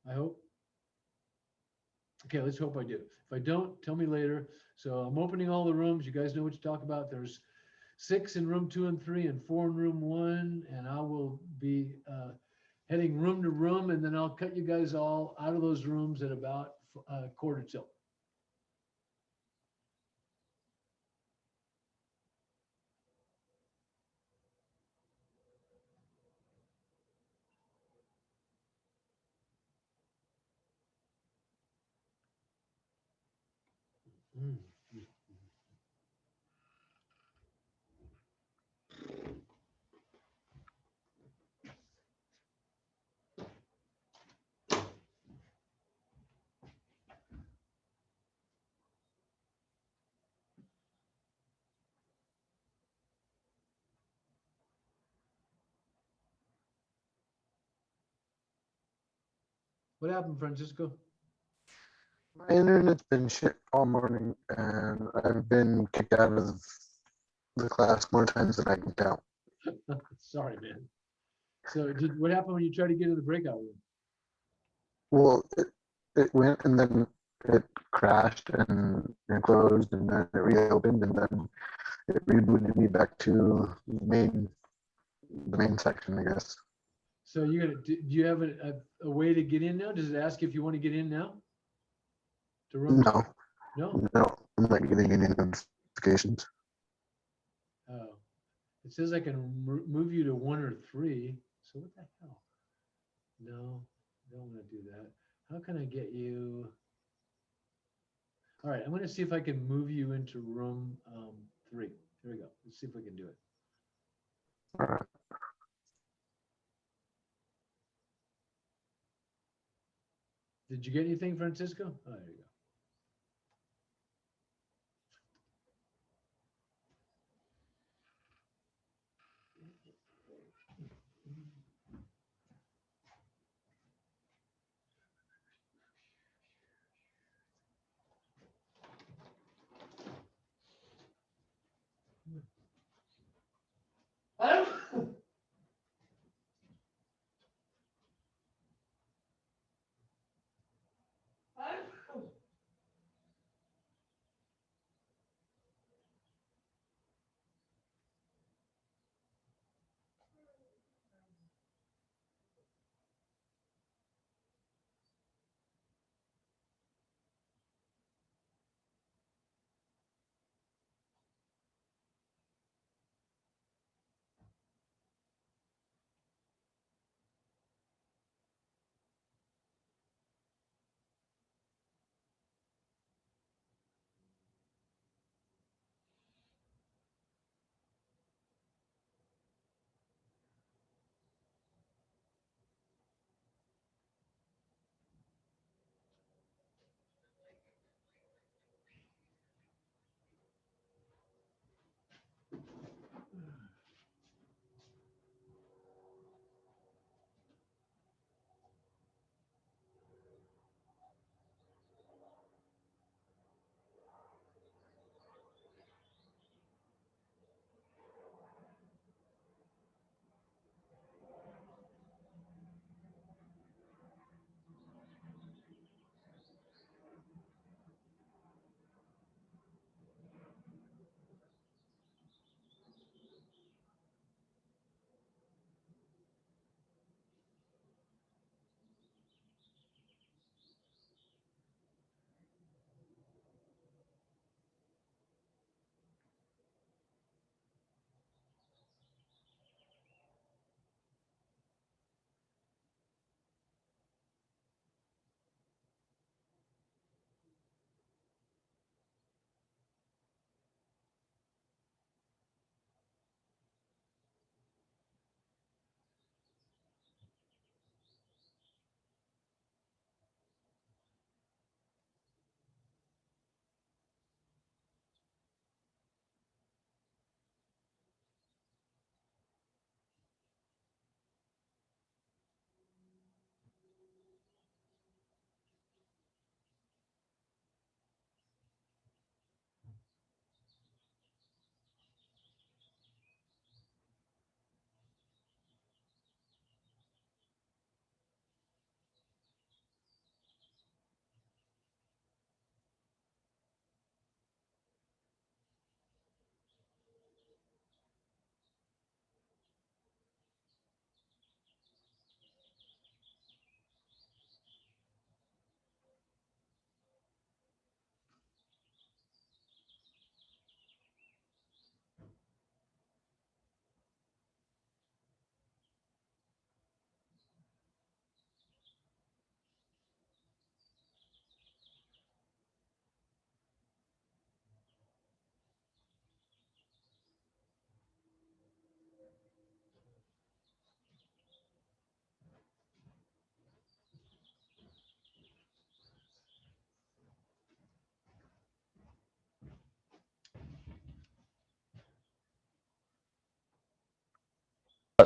I hope. Okay, let's hope I do. If I don't, tell me later. So I'm opening all the rooms. You guys know what to talk about. There's 6 in room 2 and 3 and 4 in room 1. And I will be heading room to room, and then I'll cut you guys all out of those rooms at about 1:45. What happened, Francisco? My internet's been shit all morning, and I've been kicked out of the class more times than I can count. Sorry, man. So what happened when you tried to get into the breakout room? Well, it went, and then it crashed and closed, and then it reopened, and then it rebooted me back to the main section, I guess. So do you have a way to get in now? Does it ask if you want to get in now? To room? No, No? no, I'm not getting any notifications. Oh, it says I can move you to 1 or 3. So what the hell? No, I don't want to do that. How can I get you? All right, I'm going to see if I can move you into room 3. Here we go. Let's see if we can do it. All right. Did you get anything, Francisco? Oh, there you go.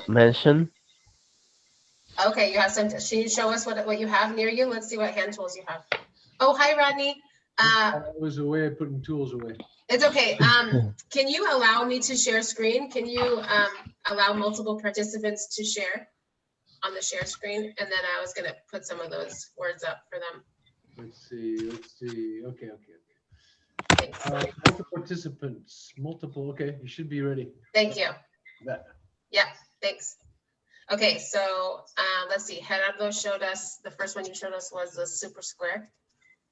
Mention. Okay, you have some, can you show us what you have near you? Let's see what hand tools you have. Oh, hi, Rodney. That was the way of putting tools away. It's okay. Can you allow me to share screen? Can you allow multiple participants to share on the share screen? And then I was gonna put some of those words up for them. Let's see. Okay. Thanks. Multiple participants, okay, you should be ready. Thank you. That. Yeah, thanks. Okay, so let's see, Gerardo showed us, the first one you showed us was the super square.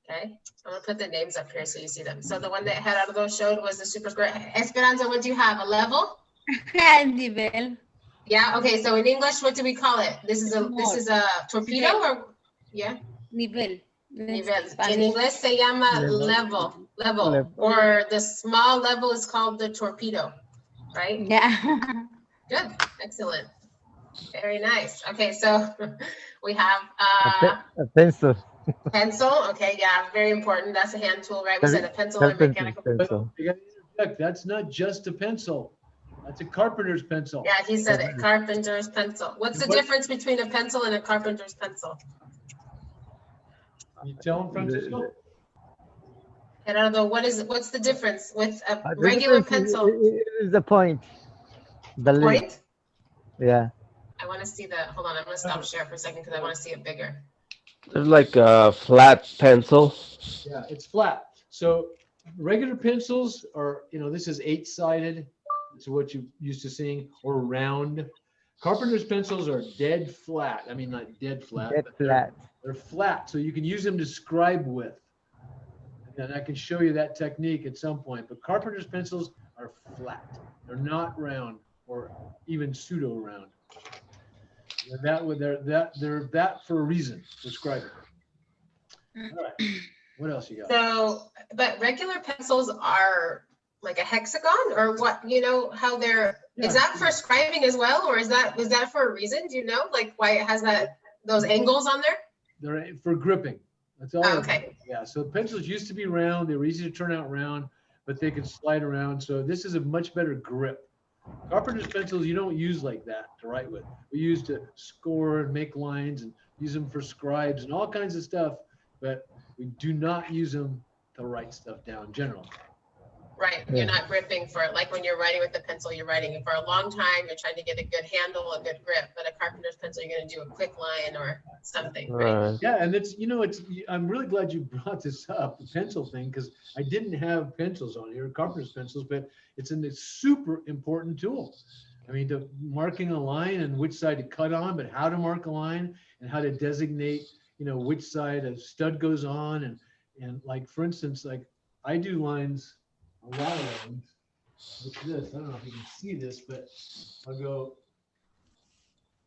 Okay, I'm gonna put the names up here so you see them. So the one that Gerardo showed was the super square. Esperanza, what do you have, a level? Nivel. Yeah, okay, so in English, what do we call it? This is a torpedo or, yeah? Nivel. Nivel. In English se llama level, Level. or the small level is called the torpedo, right? Yeah. Good, excellent. Very nice. Okay, so we have A pencil. pencil. Okay, yeah, very important. That's a hand tool, right? We said a pencil or Pencil, mechanical. pencil. You gotta interject, that's not just a pencil. That's a carpenter's pencil. Yeah, he said it, carpenter's pencil. What's the What- difference between a pencil and a carpenter's pencil? You tell him, Francisco? Gerardo, what's the difference with a The regular difference pencil? is the point. The length. Point? Yeah. I want to see the, hold on, I'm gonna stop share for a second because I want to see it bigger. There's like a flat pencil. Yeah, it's flat. So regular pencils are, this is 8-sided. It's what you used to seeing, or round. Carpenter's pencils are dead flat. I mean, not dead flat, Dead but flat. they're flat. So you can use them to scribe with. And I can show you that technique at some point. But carpenter's pencils are flat. They're not round or even pseudo round. They're that for a reason, for scribing. All right. What else you got? So, but regular pencils are like a hexagon or what, how they're, is Yeah. that for scribing as well? Or is that for a reason? Do you know, like why it has those angles on there? They're for gripping. That's all. Oh, okay. Yeah. So pencils used to be round. They were easy to turn out round, but they could slide around. So this is a much better grip. Carpenter's pencils you don't use like that to write with. We use to score and make lines and use them for scribes and all kinds of stuff, but we do not use them to write stuff down generally. Right, Yeah. you're not gripping for, like when you're writing with the pencil, you're writing it for a long time, you're trying to get a good handle, a good grip, but a carpenter's pencil, you're gonna do a quick line or something, right? Right. Yeah, and I'm really glad you brought this up, the pencil thing, because I didn't have pencils on here, carpenter's pencils, but it's a super important tool. I mean, to marking a line and which side to cut on, but how to mark a line and how to designate, which side a stud goes on. And like, for instance, like I do lines, a lot of lines, like this. I don't know if you can see this, but I'll go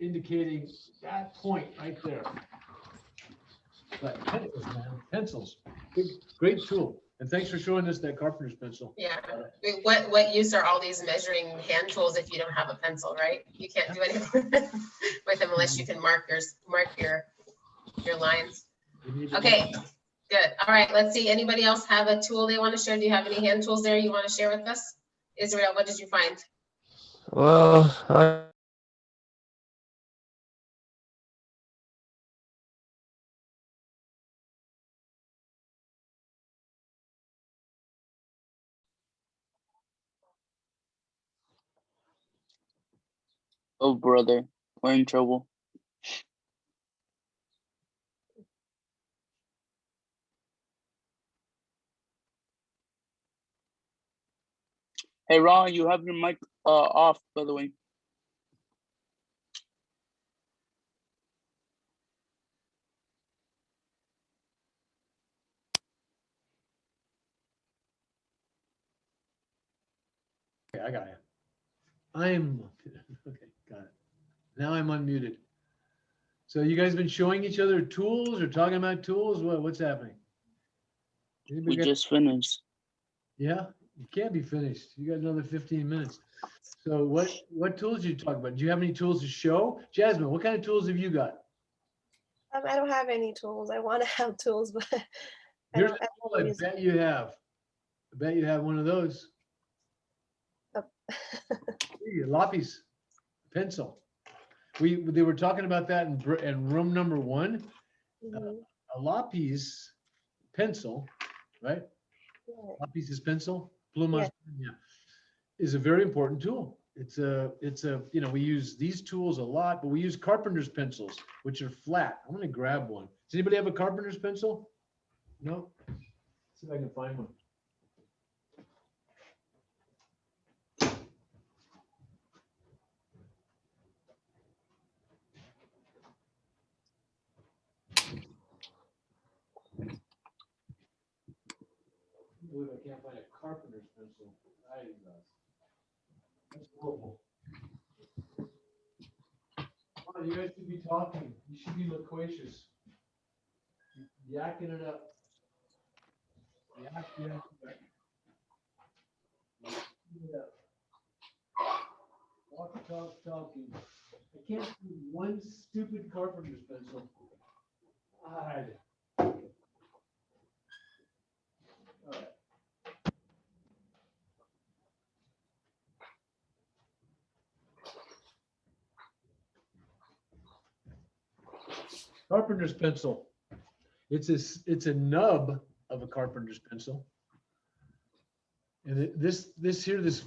indicating that point right there. But pencils, man, pencils, great tool. And thanks for showing us that carpenter's pencil. Yeah, what use are all these measuring hand tools if you don't have a pencil, right? You can't do anything with them unless you can mark your lines. Okay, good. All right, let's see. Anybody else have a tool they want to share? Do you have any hand tools there you want to share with us? Israel, what did you find? Well, Oh, brother, we're in trouble. Hey, Ron, you have your mic off, by the way. Okay, I got it. I'm okay, got it. Now I'm unmuted. So you guys been showing each other tools or talking about tools? What's happening? Anybody We got- just finished. Yeah, you can't be finished. You got another 15 minutes. So what tools did you talk about? Do you have any tools to show? Jasmine, what kind of tools have you got? I don't have any tools. I want to have tools, but I Here's don't. a tool I use bet you have. I bet you have one of those. them. Here, Lapis pencil. They were talking about that in room number 1. Mhm. A Lapis pencil, right? Yeah. Lapis is pencil, pluma, yeah, is a very important tool. It's a, we use these tools a lot, but we use carpenter's pencils, which are flat. I'm gonna grab one. Does anybody have a carpenter's pencil? No? See if I can find one. I believe I can't find a carpenter's pencil. That's horrible. on, you guys should be talking. You should be loquacious. Yakking it up. Yak it up. Yakking it up. Walk, talk, talking. I can't see one stupid carpenter's pencil. God. All right. Carpenter's pencil. It's a nub of a carpenter's pencil. And this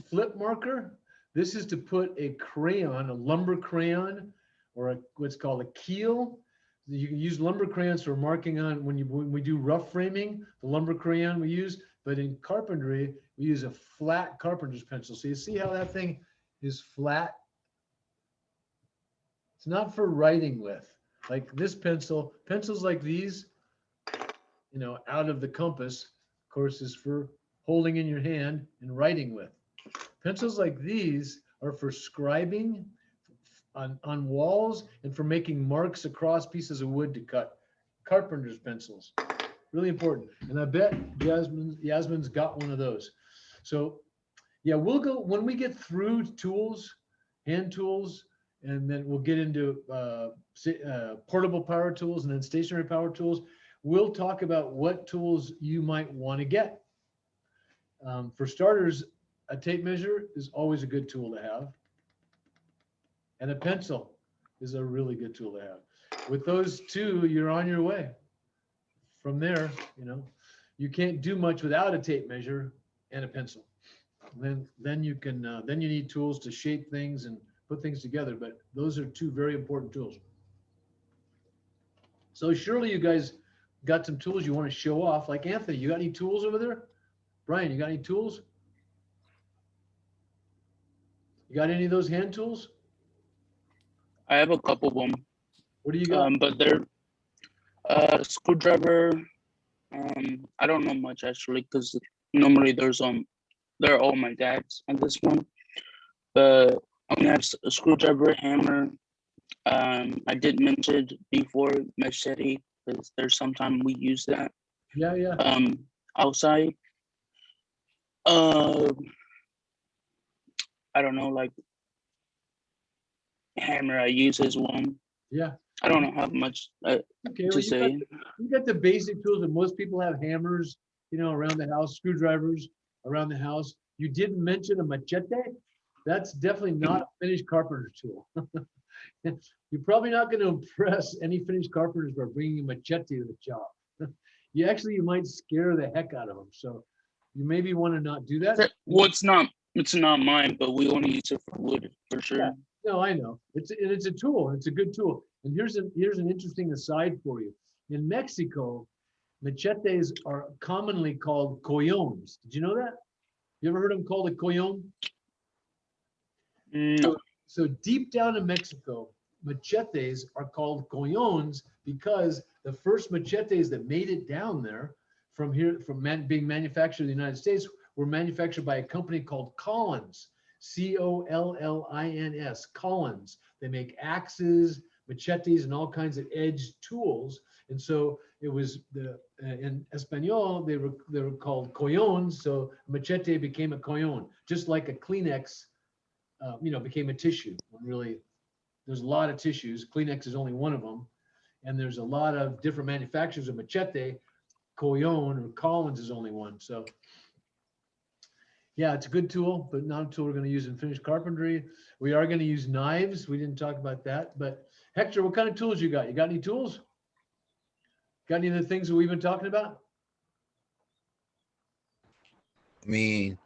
flip marker, this is to put a crayon, a lumber crayon, or what's called a keel. You can use lumber crayons for marking on when we do rough framing, the lumber crayon we use, but in carpentry, we use a flat carpenter's pencil. So you see how that thing is flat? It's not for writing with. Like this pencils like these, out of the compass, of course, is for holding in your hand and writing with. Pencils like these are for scribing on walls and for making marks across pieces of wood to cut. Carpenter's pencils, really important. And I bet Yasmin's got one of those. So yeah, we'll go, when we get through tools, hand tools, and then we'll get into portable power tools and then stationary power tools. We'll talk about what tools you might want to get. For starters, a tape measure is always a good tool to have. And a pencil is a really good tool to have. With those two, you're on your way. From there, you can't do much without a tape measure and a pencil. Then you need tools to shape things and put things together, but those are two very important tools. So surely you guys got some tools you want to show off. Like Anthony, you got any tools over there? Brian, you got any tools? You got any of those hand tools? I have a couple of them. What do you got? But they're screwdriver. I don't know much actually, because normally they're all my dad's on this one. But I only have a screwdriver, hammer. I did mention before machete, because there's sometimes we use that. Yeah. Outside. I don't know, like hammer I use as one. Yeah. I don't know how much to say. You got the basic tools, and most people have hammers, around the house, screwdrivers around the house. You didn't mention a machete. That's definitely not a finished carpenter's tool. You're probably not going to impress any finished carpenters by bringing a machete to the shop. You might scare the heck out of them. So you maybe want to not do that. Well, it's not mine, but we only use it for wood for sure. Yeah. No, I know. It's a tool. It's a good tool. And here's an interesting aside for you. In Mexico, machetes are commonly called coyones. Did you know that? You ever heard them called a coyon? No. So deep down in Mexico, machetes are called coyones because the first machetes that made it down there being manufactured in the United States were manufactured by a company called Collins, Collins, Collins. They make axes, machetes, and all kinds of edged tools. And so it was in Espanol, they were called coyones. So machete became a coyon, just like a Kleenex, became a tissue. Really, there's a lot of tissues. Kleenex is only one of them. And there's a lot of different manufacturers of machete. Coyon or Collins is only one. So yeah, it's a good tool, but not a tool we're going to use in finished carpentry. We are going to use knives. We didn't talk about that, but Hector, what kind of tools you got? You got any tools? Got any of the things that we've been talking about? I mean,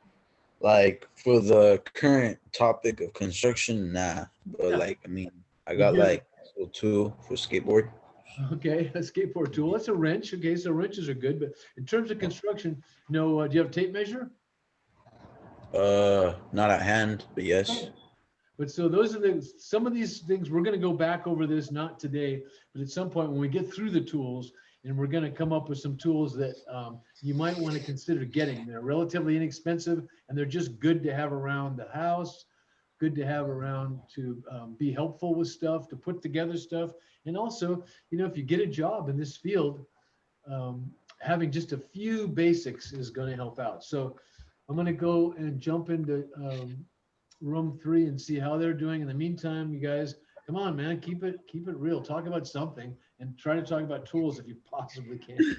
like for the current topic of construction, nah. But Yeah. I got like a tool for skateboard. Okay, a skateboard tool. That's a wrench. Okay, so wrenches are good, but in terms of construction, do you have a tape measure? Not at hand, but yes. But so those are some of these things, we're going to go back over this, not today, but at some point when we get through the tools, and we're going to come up with some tools that you might want to consider getting. They're relatively inexpensive and they're just good to have around the house, good to have around to be helpful with stuff, to put together stuff. And also, if you get a job in this field, having just a few basics is going to help out. So I'm going to go and jump into room 3 and see how they're doing. In the meantime, you guys, come on, man, keep it real. Talk about something and try to talk about tools if you possibly can.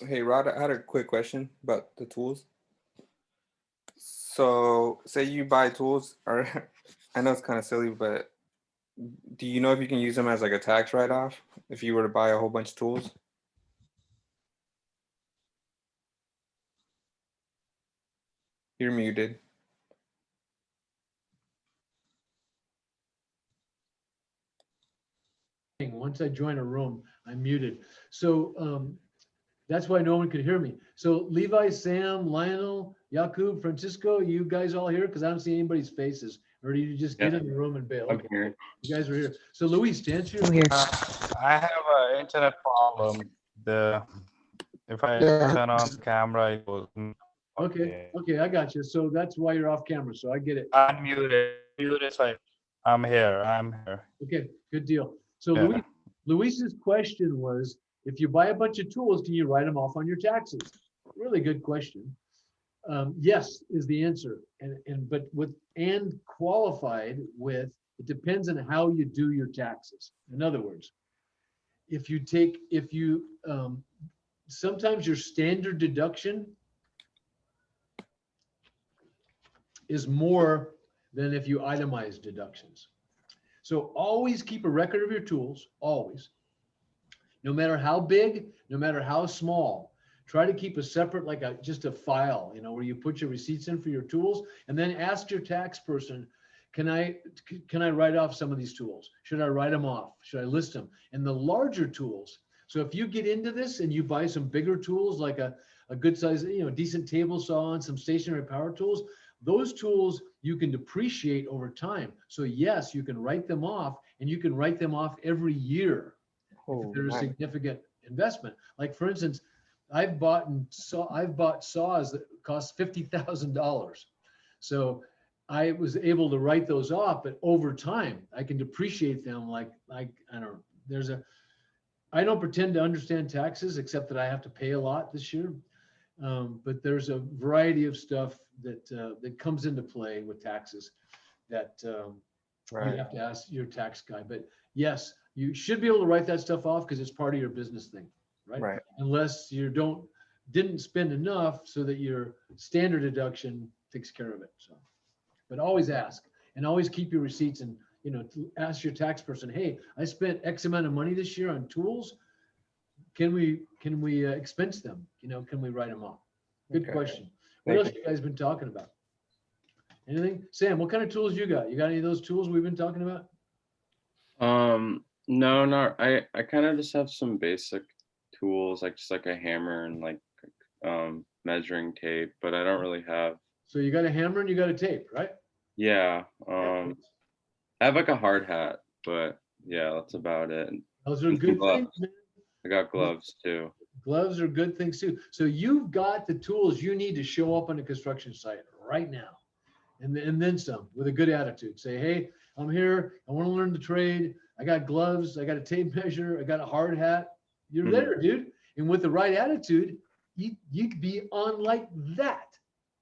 Hey Rod, I had a quick question about the tools. So say you buy tools, or I know it's kind of silly, but do you know if you can use them as like a tax write-off if you were to buy a whole bunch of tools? You're muted. Once I join a room, I'm muted. So that's why no one could hear me. So Levi, Sam, Lionel, Yakub, Francisco, you guys all here? Because I don't see anybody's faces. Or did you just get in the room and bail? I'm here. You guys are here. So Luis, to answer your I have an internet problem. If I turn on the camera, it will. Okay, I got you. So that's why you're off camera. So I get it. Unmuted. Muted. I'm here. Okay, good deal. So Yeah. Luis's question was, if you buy a bunch of tools, can you write them off on your taxes? Really good question. Yes is the answer, and qualified with, it depends on how you do your taxes. In other words, sometimes your standard deduction is more than if you itemize deductions. So always keep a record of your tools, always. No matter how big, no matter how small, try to keep a separate, just a file, where you put your receipts in for your tools, and then ask your tax person, can I write off some of these tools? Should I write them off? Should I list them? And the larger tools. So if you get into this and you buy some bigger tools, like a good size, decent table saw and some stationary power tools, those tools you can depreciate over time. So yes, you can write them off, and you can write them off every year. If there's a significant investment. Like for instance, I've bought saws that cost $50,000. So I was able to write those off, but over time I can depreciate them I don't pretend to understand taxes, except that I have to pay a lot this year. But there's a variety of stuff that comes into play with taxes that you have to ask your tax guy. But yes, you should be able to write that stuff off because it's part of your business thing, right? Right. Unless you didn't spend enough so that your standard deduction takes care of it. So, but always ask, and always keep your receipts, and ask your tax person, hey, I spent X amount of money this year on tools. Can we expense them? Can we write them off? Good question. What else you guys been talking about? Anything? Sam, what kind of tools you got? You got any of those tools we've been talking about? No, not. I kind of just have some basic tools, just like a hammer and measuring tape, but I don't really have. So you got a hammer and you got a tape, right? Yeah. I have a hard hat, but yeah, that's about it. Those are good things, man. I got gloves too. Gloves are good things too. So you've got the tools you need to show up on a construction site right now. And then some, with a good attitude. Say, hey, I'm here. I want to learn the trade. I got gloves. I got a tape measure. I got a hard hat. You're there, dude. And with the right attitude, you could be on like that.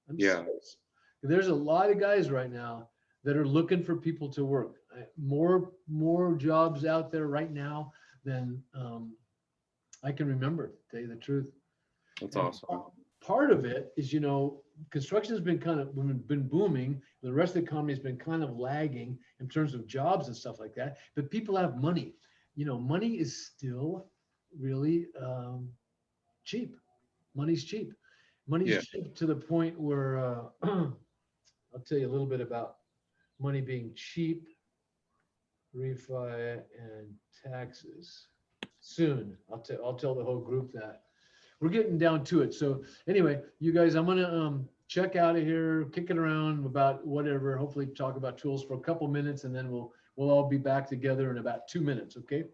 I'm serious. There's a lot of guys right now that are looking for people to work. More jobs out there right now than I can remember, to tell you the truth. That's awesome. Part of it is, construction has been been booming. The rest of the economy has been kind of lagging in terms of jobs and stuff like that. But people have money. Money is still really cheap. Money's cheap. Money's cheap to the point where I'll tell you a little bit about money being cheap, refi, and taxes. Soon, I'll tell the whole group that. We're getting down to it. So anyway, you guys, I'm gonna check out of here, kick it around about whatever. Hopefully, talk about tools for a couple minutes, and then we'll all be back together in about 2 minutes. Okay.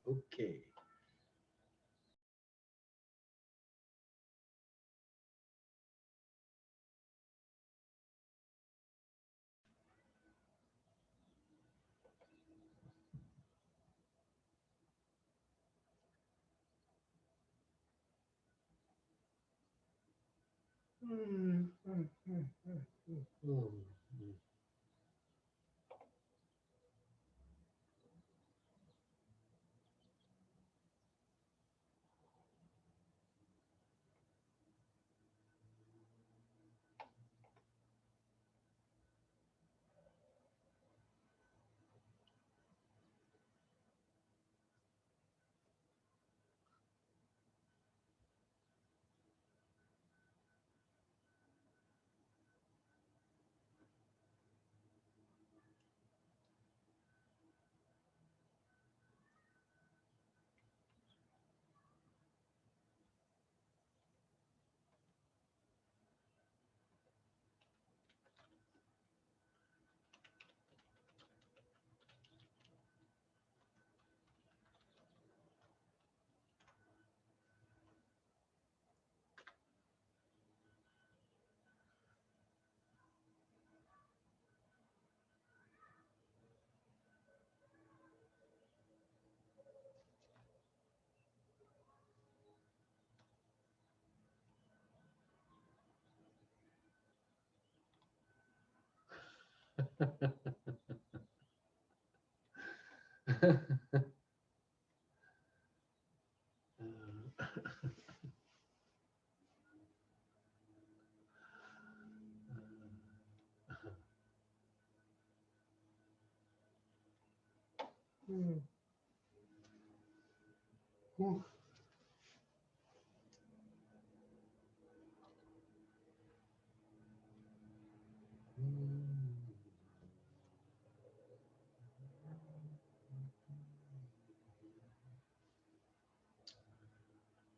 Okay.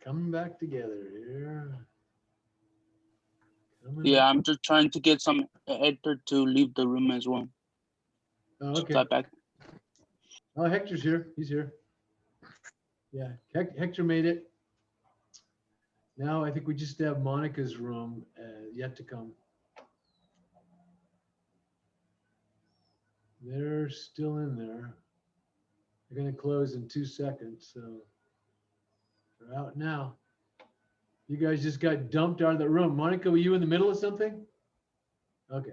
Coming back together here. Yeah, I'm just trying to get some Hector to leave the room as well. Oh, okay. Step back. Oh, Hector's here. He's here. Yeah, Hector made it. Now I think we just have Monica's room yet to come. They're still in there. They're going to close in 2 seconds, so they're out now. You guys just got dumped out of the room. Monica, were you in the middle of something? Okay.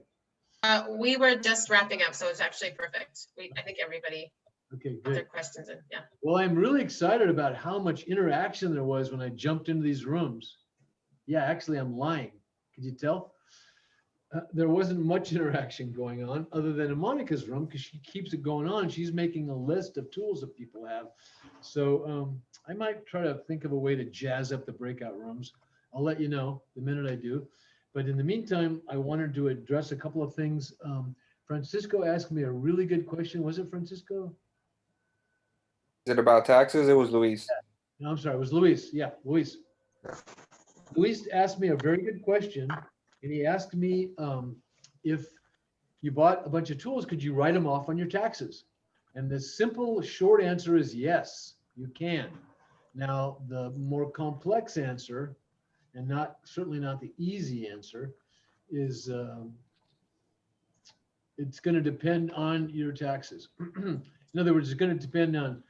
We were just wrapping up, so it's actually perfect. I think everybody Okay, got their good. questions in. Yeah. Well, I'm really excited about how much interaction there was when I jumped into these rooms. Yeah, actually, I'm lying. Could you tell? There wasn't much interaction going on other than in Monica's room because she keeps it going on. She's making a list of tools that people have. So I might try to think of a way to jazz up the breakout rooms. I'll let you know the minute I do. But in the meantime, I wanted to address a couple of things. Francisco asked me a really good question. Was it Francisco? Is it about taxes? It was Luis. No, I'm sorry. It was Luis. Yeah, Luis. Luis asked me a very good question. And he asked me if you bought a bunch of tools, could you write them off on your taxes? And the simple short answer is yes, you can. Now, the more complex answer, and certainly not the easy answer, is it's going to depend on your taxes. In other words, it's going to depend on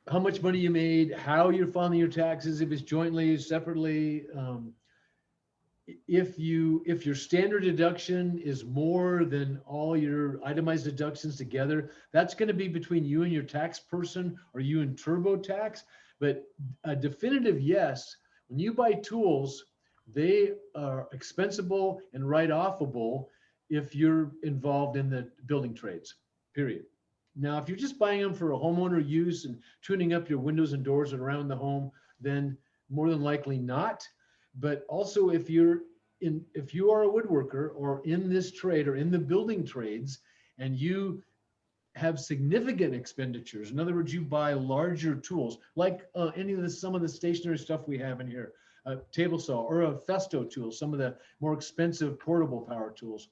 how much money you made, how you're filing your taxes, if it's jointly, separately. If your standard deduction is more than all your itemized deductions together, that's going to be between you and your tax person or you and TurboTax. But a definitive yes, when you buy tools, they are expensible and write-offable if you're involved in the building trades, period. Now, if you're just buying them for a homeowner use and tuning up your windows and doors around the home, then more than likely not. But also if you are a woodworker or in this trade or in the building trades and you have significant expenditures, in other words, you buy larger tools like some of the stationary stuff we have in here, a table saw or a Festo tool, some of the more expensive portable power tools.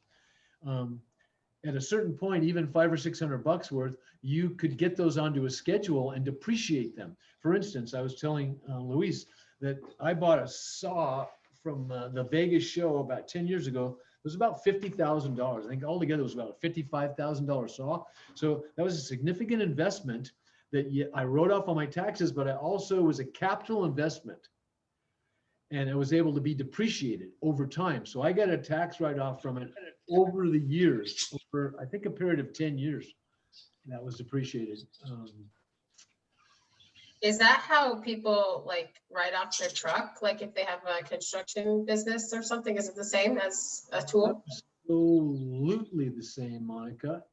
At a certain point, even $500 or $600 worth, you could get those onto a schedule and depreciate them. For instance, I was telling Luis that I bought a saw from the Vegas show about 10 years ago. It was about $50,000. I think altogether it was about a $55,000 saw. So that was a significant investment that I wrote off on my taxes, but I also was a capital investment. And it was able to be depreciated over time. So I got a tax write-off from it over the years, over I think a period of 10 years. That was depreciated. Is that how people like write off their truck? Like if they have a construction business or something, is it the same as a tool? Absolutely the same, Monica.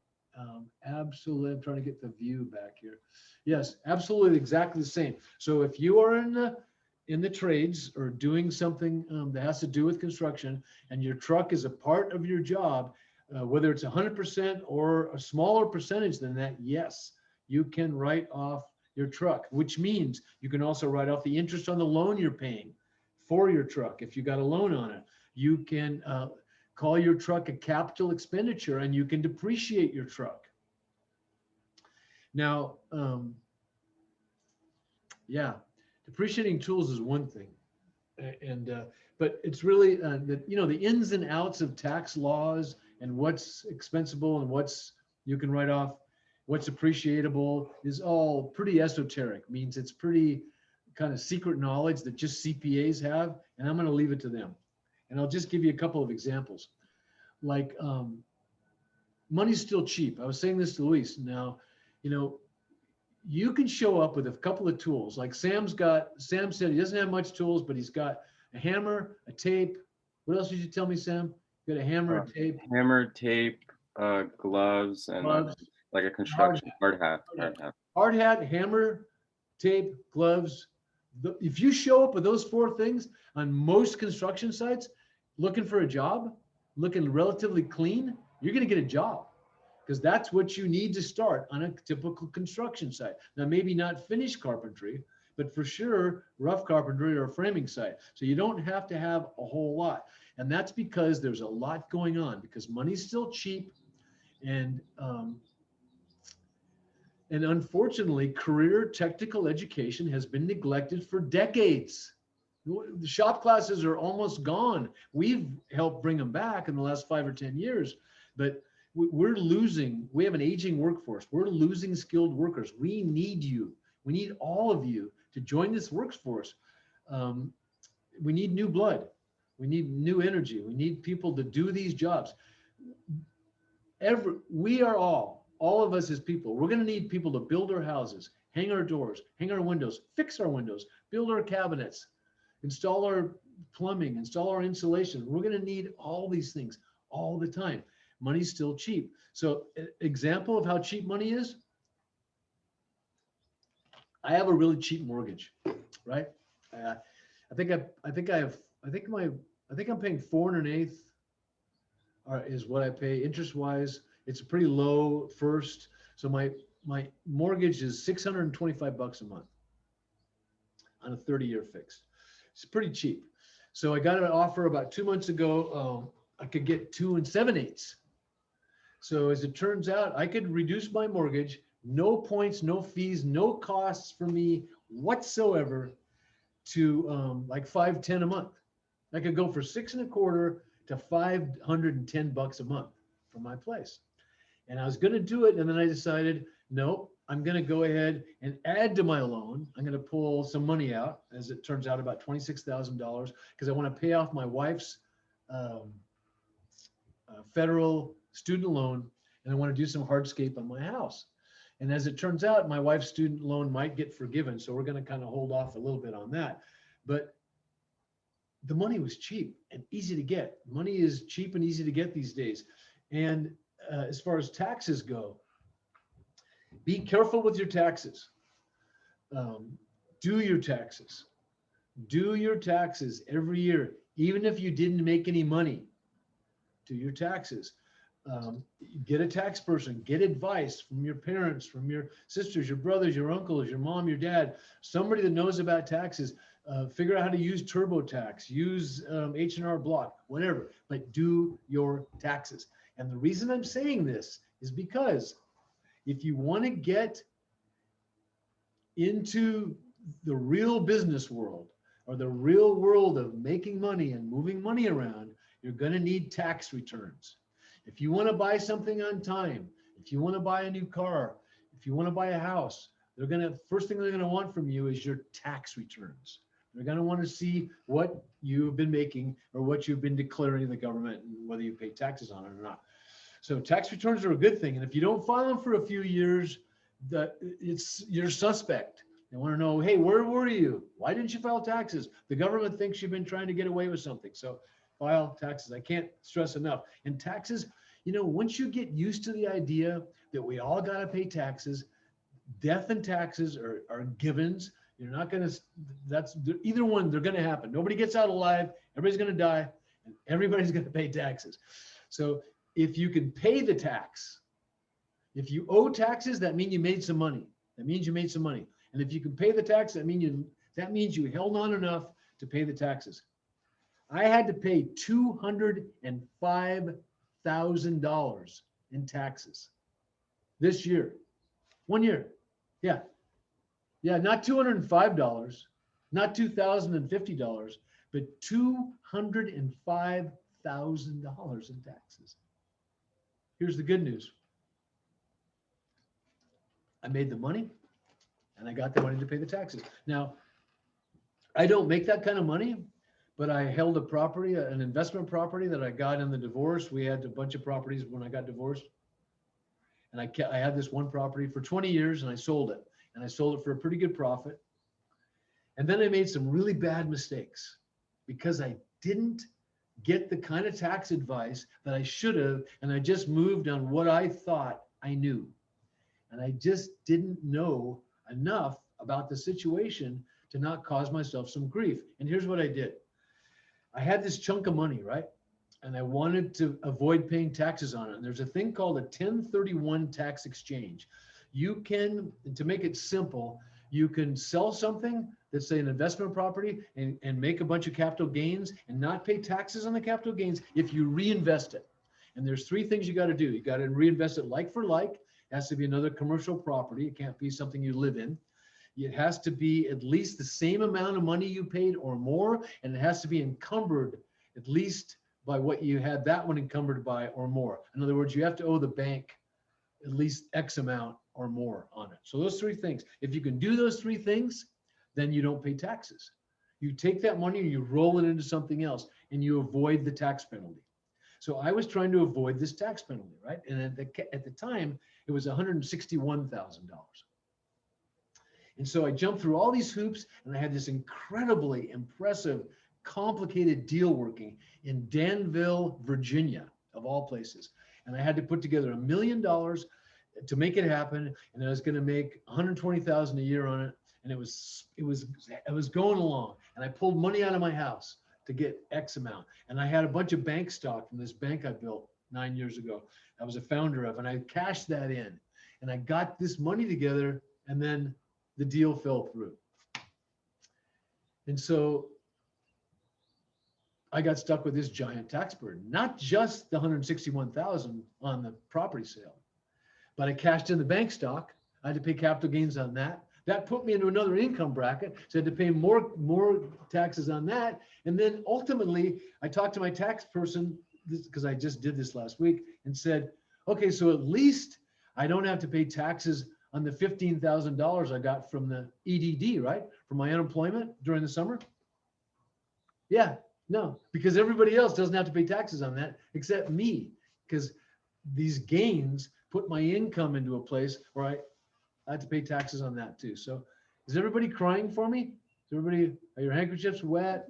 Absolutely. I'm trying to get the view back here. Yes, absolutely exactly the same. So if you are in the trades or doing something that has to do with construction and your truck is a part of your job, whether it's 100% or a smaller percentage than that, yes, you can write off your truck, which means you can also write off the interest on the loan you're paying for your truck. If you got a loan on it, you can call your truck a capital expenditure and you can depreciate your truck. Now, yeah, depreciating tools is one thing, but it's really the ins and outs of tax laws and what's expensable and what's you can write off, what's appreciatable is all pretty esoteric. Means it's pretty kind of secret knowledge that just CPAs have, and I'm going to leave it to them. And I'll just give you a couple of examples. Like money's still cheap. I was saying this to Luis. Now, you can show up with a couple of tools. Like Sam said he doesn't have much tools, but he's got a hammer, a tape. What else did you tell me, Sam? You got a hammer, a tape. Hammer, tape, gloves, and like a construction hard hat. Hard hat, hammer, tape, gloves. If you show up with those four things on most construction sites, looking for a job, looking relatively clean, you're going to get a job. Because that's what you need to start on a typical construction site. Now, maybe not finished carpentry, but for sure, rough carpentry or a framing site. So you don't have to have a whole lot. And that's because there's a lot going on because money's still cheap. And unfortunately, career technical education has been neglected for decades. The shop classes are almost gone. We've helped bring them back in the last 5 or 10 years, but we have an aging workforce. We're losing skilled workers. We need you. We need all of you to join this workforce. We need new blood. We need new energy. We need people to do these jobs. We are all of us as people, we're going to need people to build our houses, hang our doors, hang our windows, fix our windows, build our cabinets, install our plumbing, install our insulation. We're going to need all these things all the time. Money's still cheap. So example of how cheap money is, I have a really cheap mortgage, right? I think I'm paying 4 1/8 is what I pay interest wise. It's pretty low first. So my mortgage is $625 a month on a 30-year fixed. It's pretty cheap. So I got an offer about 2 months ago. I could get 2 7/8. So as it turns out, I could reduce my mortgage, no points, no fees, no costs for me whatsoever, to like $510 a month. I could go for $6.25 to $510 a month for my place. And I was going to do it. And then I decided, no, I'm going to go ahead and add to my loan. I'm going to pull some money out, as it turns out, about $26,000, because I want to pay off my wife's federal student loan, and I want to do some hardscape on my house. And as it turns out, my wife's student loan might get forgiven. So we're going to kind of hold off a little bit on that. But the money was cheap and easy to get. Money is cheap and easy to get these days. And as far as taxes go, be careful with your taxes. Do your taxes. Do your taxes every year, even if you didn't make any money. Do your taxes. Get a tax person, get advice from your parents, from your sisters, your brothers, your uncles, your mom, your dad, somebody that knows about taxes. Figure out how to use TurboTax, use H&R Block, whatever, but do your taxes. And the reason I'm saying this is because if you want to get into the real business world, or the real world of making money and moving money around, you're going to need tax returns. If you want to buy something on time, if you want to buy a new car, if you want to buy a house, first thing they're going to want from you is your tax returns. They're going to want to see what you've been making or what you've been declaring to the government, and whether you pay taxes on it or not. So tax returns are a good thing. And if you don't file them for a few years, you're suspect. They want to know, hey, where were you? Why didn't you file taxes? The government thinks you've been trying to get away with something. So file taxes. I can't stress enough. And taxes, once you get used to the idea that we all got to pay taxes, death and taxes are givens. You're not going to, either one, they're going to happen. Nobody gets out alive. Everybody's going to die, and everybody's going to pay taxes. So if you can pay the tax, if you owe taxes, that means you made some money. That means you made some money. And if you can pay the tax, that means you held on enough to pay the taxes. I had to pay $205,000 in taxes this year. 1 year. Yeah. Yeah, not $205, not $2,050, but $205,000 in taxes. Here's the good news. I made the money, and I got the money to pay the taxes. Now, I don't make that kind of money, but I held a property, an investment property that I got in the divorce. We had a bunch of properties when I got divorced. And I had this one property for 20 years, and I sold it. And I sold it for a pretty good profit. And then I made some really bad mistakes because I didn't get the kind of tax advice that I should have. And I just moved on what I thought I knew. And I just didn't know enough about the situation to not cause myself some grief. And here's what I did. I had this chunk of money, right? And I wanted to avoid paying taxes on it. And there's a thing called a 1031 tax exchange. You can, to make it simple, you can sell something that's, say, an investment property and make a bunch of capital gains and not pay taxes on the capital gains if you reinvest it. And there's three things you got to do. You got to reinvest it like for like. It has to be another commercial property. It can't be something you live in. It has to be at least the same amount of money you paid or more, and it has to be encumbered at least by what you had that one encumbered by or more. In other words, you have to owe the bank at least X amount or more on it. So those three things, if you can do those three things, then you don't pay taxes. You take that money and you roll it into something else and you avoid the tax penalty. So I was trying to avoid this tax penalty, right? And at the time, it was $161,000. And so I jumped through all these hoops, and I had this incredibly impressive, complicated deal working in Danville, Virginia, of all places. And I had to put together $1 million to make it happen, and I was going to make $120,000 a year on it. And it was going along, and I pulled money out of my house to get X amount. And I had a bunch of bank stock from this bank I built 9 years ago. I was a founder of, and I cashed that in, and I got this money together, and then the deal fell through. And so I got stuck with this giant tax burden, not just the 161,000 on the property sale, but I cashed in the bank stock. I had to pay capital gains on that. That put me into another income bracket. So I had to pay more taxes on that. And then ultimately I talked to my tax person, because I just did this last week, and said, okay, so at least I don't have to pay taxes on the $15,000 I got from the EDD, right? From my unemployment during the summer. Yeah, no, because everybody else doesn't have to pay taxes on that except me, because these gains put my income into a place where I had to pay taxes on that too. So is everybody crying for me? Is everybody, are your handkerchiefs wet?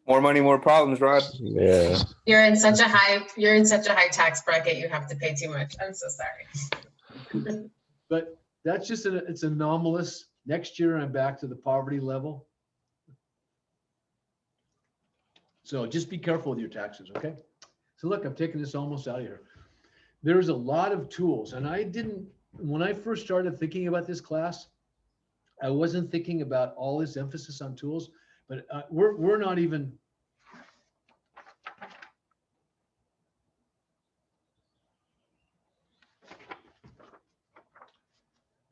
More money, more problems, Rod. Yeah. You're in such a high tax bracket, you have to pay too much. I'm so sorry. But that's just, it's anomalous. Next year, I'm back to the poverty level. So just be careful with your taxes, okay? So look, I'm taking this almost out of here. There's a lot of tools, and when I first started thinking about this class, I wasn't thinking about all this emphasis on tools, but we're not even.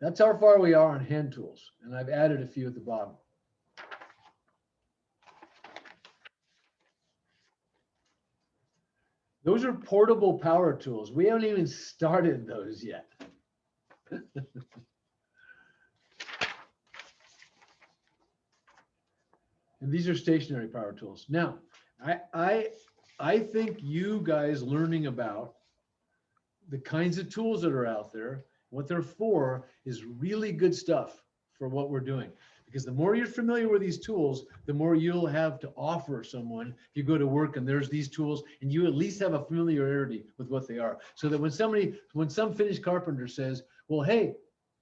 That's how far we are on hand tools, and I've added a few at the bottom. Those are portable power tools. We haven't even started those yet. And these are stationary power tools. Now, I think you guys learning about the kinds of tools that are out there, what they're for, is really good stuff for what we're doing. Because the more you're familiar with these tools, the more you'll have to offer someone if you go to work and there's these tools, and you at least have a familiarity with what they are. So that when some finished carpenter says, well, hey,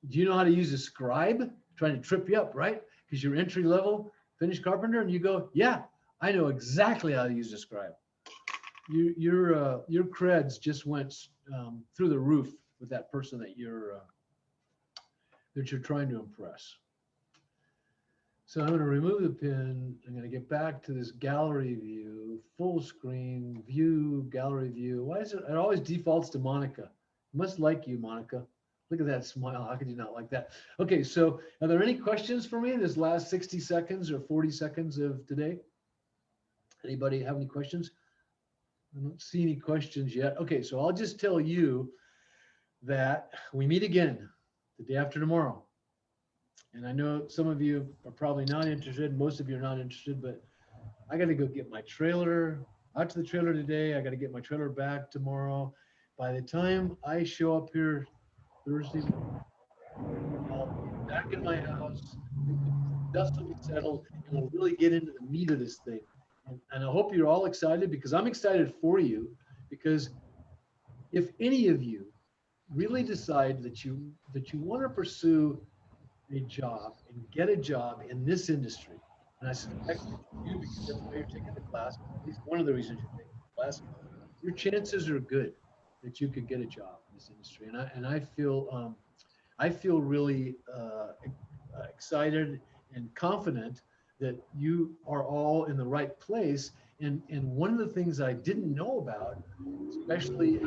do you know how to use a scribe? Trying to trip you up, right? Because you're entry level finished carpenter, and you go, yeah, I know exactly how to use a scribe. Your creds just went through the roof with that person that you're trying to impress. So I'm going to remove the pin. I'm going to get back to this gallery view, full screen view, gallery view. Why is it? It always defaults to Monica. I must like you, Monica. Look at that smile. How could you not like that? Okay, so are there any questions for me this last 60 seconds or 40 seconds of today? Anybody have any questions? I don't see any questions yet. Okay, so I'll just tell you that we meet again the day after tomorrow. And I know some of you are probably not interested. Most of you are not interested, but I got to go get my trailer out to the trailer today. I got to get my trailer back tomorrow. By the time I show up here Thursday, I'll be back in my house. Dust will be settled, and we'll really get into the meat of this thing. And I hope you're all excited, because I'm excited for you. Because if any of you really decide that you want to pursue a job and get a job in this industry, and I suspect you, because that's why you're taking the class, at least one of the reasons you're taking the class, your chances are good that you could get a job in this industry. And I feel really excited and confident that you are all in the right place. And one of the things I didn't know about, especially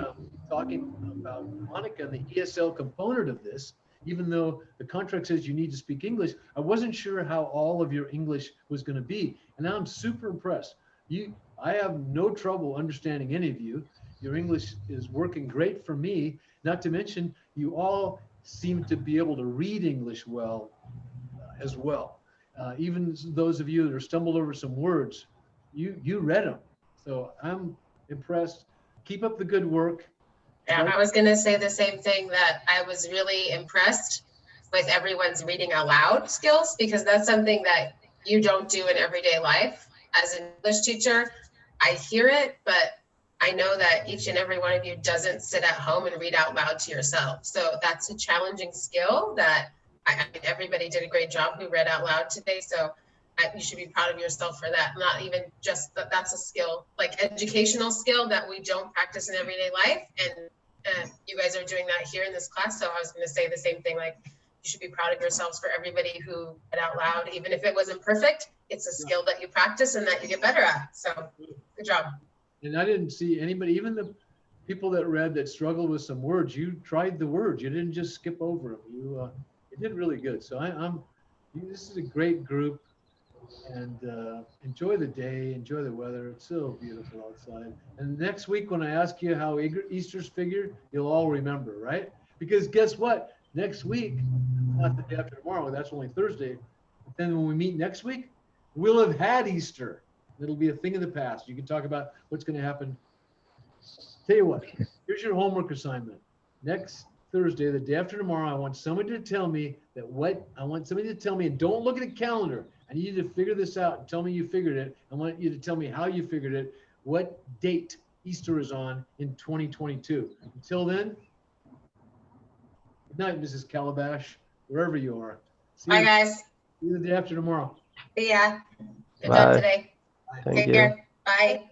talking about Monica and the ESL component of this, even though the contract says you need to speak English, I wasn't sure how all of your English was going to be. And now I'm super impressed. I have no trouble understanding any of you. Your English is working great for me. Not to mention, you all seem to be able to read English well as well. Even those of you that are stumbled over some words, you read them. So I'm impressed. Keep up the good work. Yeah, I was going to say the same thing, that I was really impressed with everyone's reading aloud skills, because that's something that you don't do in everyday life. As an English teacher, I hear it, but I know that each and every one of you doesn't sit at home and read out loud to yourself. So that's a challenging skill that I mean, everybody did a great job who read out loud today. So you should be proud of yourself for that. Not even just that, that's a skill, like educational skill that we don't practice in everyday life. And you guys are doing that here in this class. So I was going to say the same thing, like You should be proud of yourselves for everybody who read out loud, even if it wasn't perfect. It's a skill that you practice and that you get better at. So good job. And I didn't see anybody, even the people that read that struggled with some words, you tried the words. You didn't just skip over them. You did really good. So this is a great group, and enjoy the day, enjoy the weather. It's so beautiful outside. And next week, when I ask you how Easter's figured, you'll all remember, right? Because guess what? Next week, not the day after tomorrow, that's only Thursday. But then when we meet next week, we'll have had Easter. It'll be a thing of the past. You can talk about what's going to happen. Tell you what, here's your homework assignment. Next Thursday, the day after tomorrow, I want somebody to tell me and don't look at a calendar. I need you to figure this out and tell me you figured it. I want you to tell me how you figured it, what date Easter is on in 2022. Until then, good night, Mrs. Calabash, wherever you are. See Bye, you, guys. see you the day after tomorrow. See ya. Good Bye. job today. Thank Take you. care. Bye.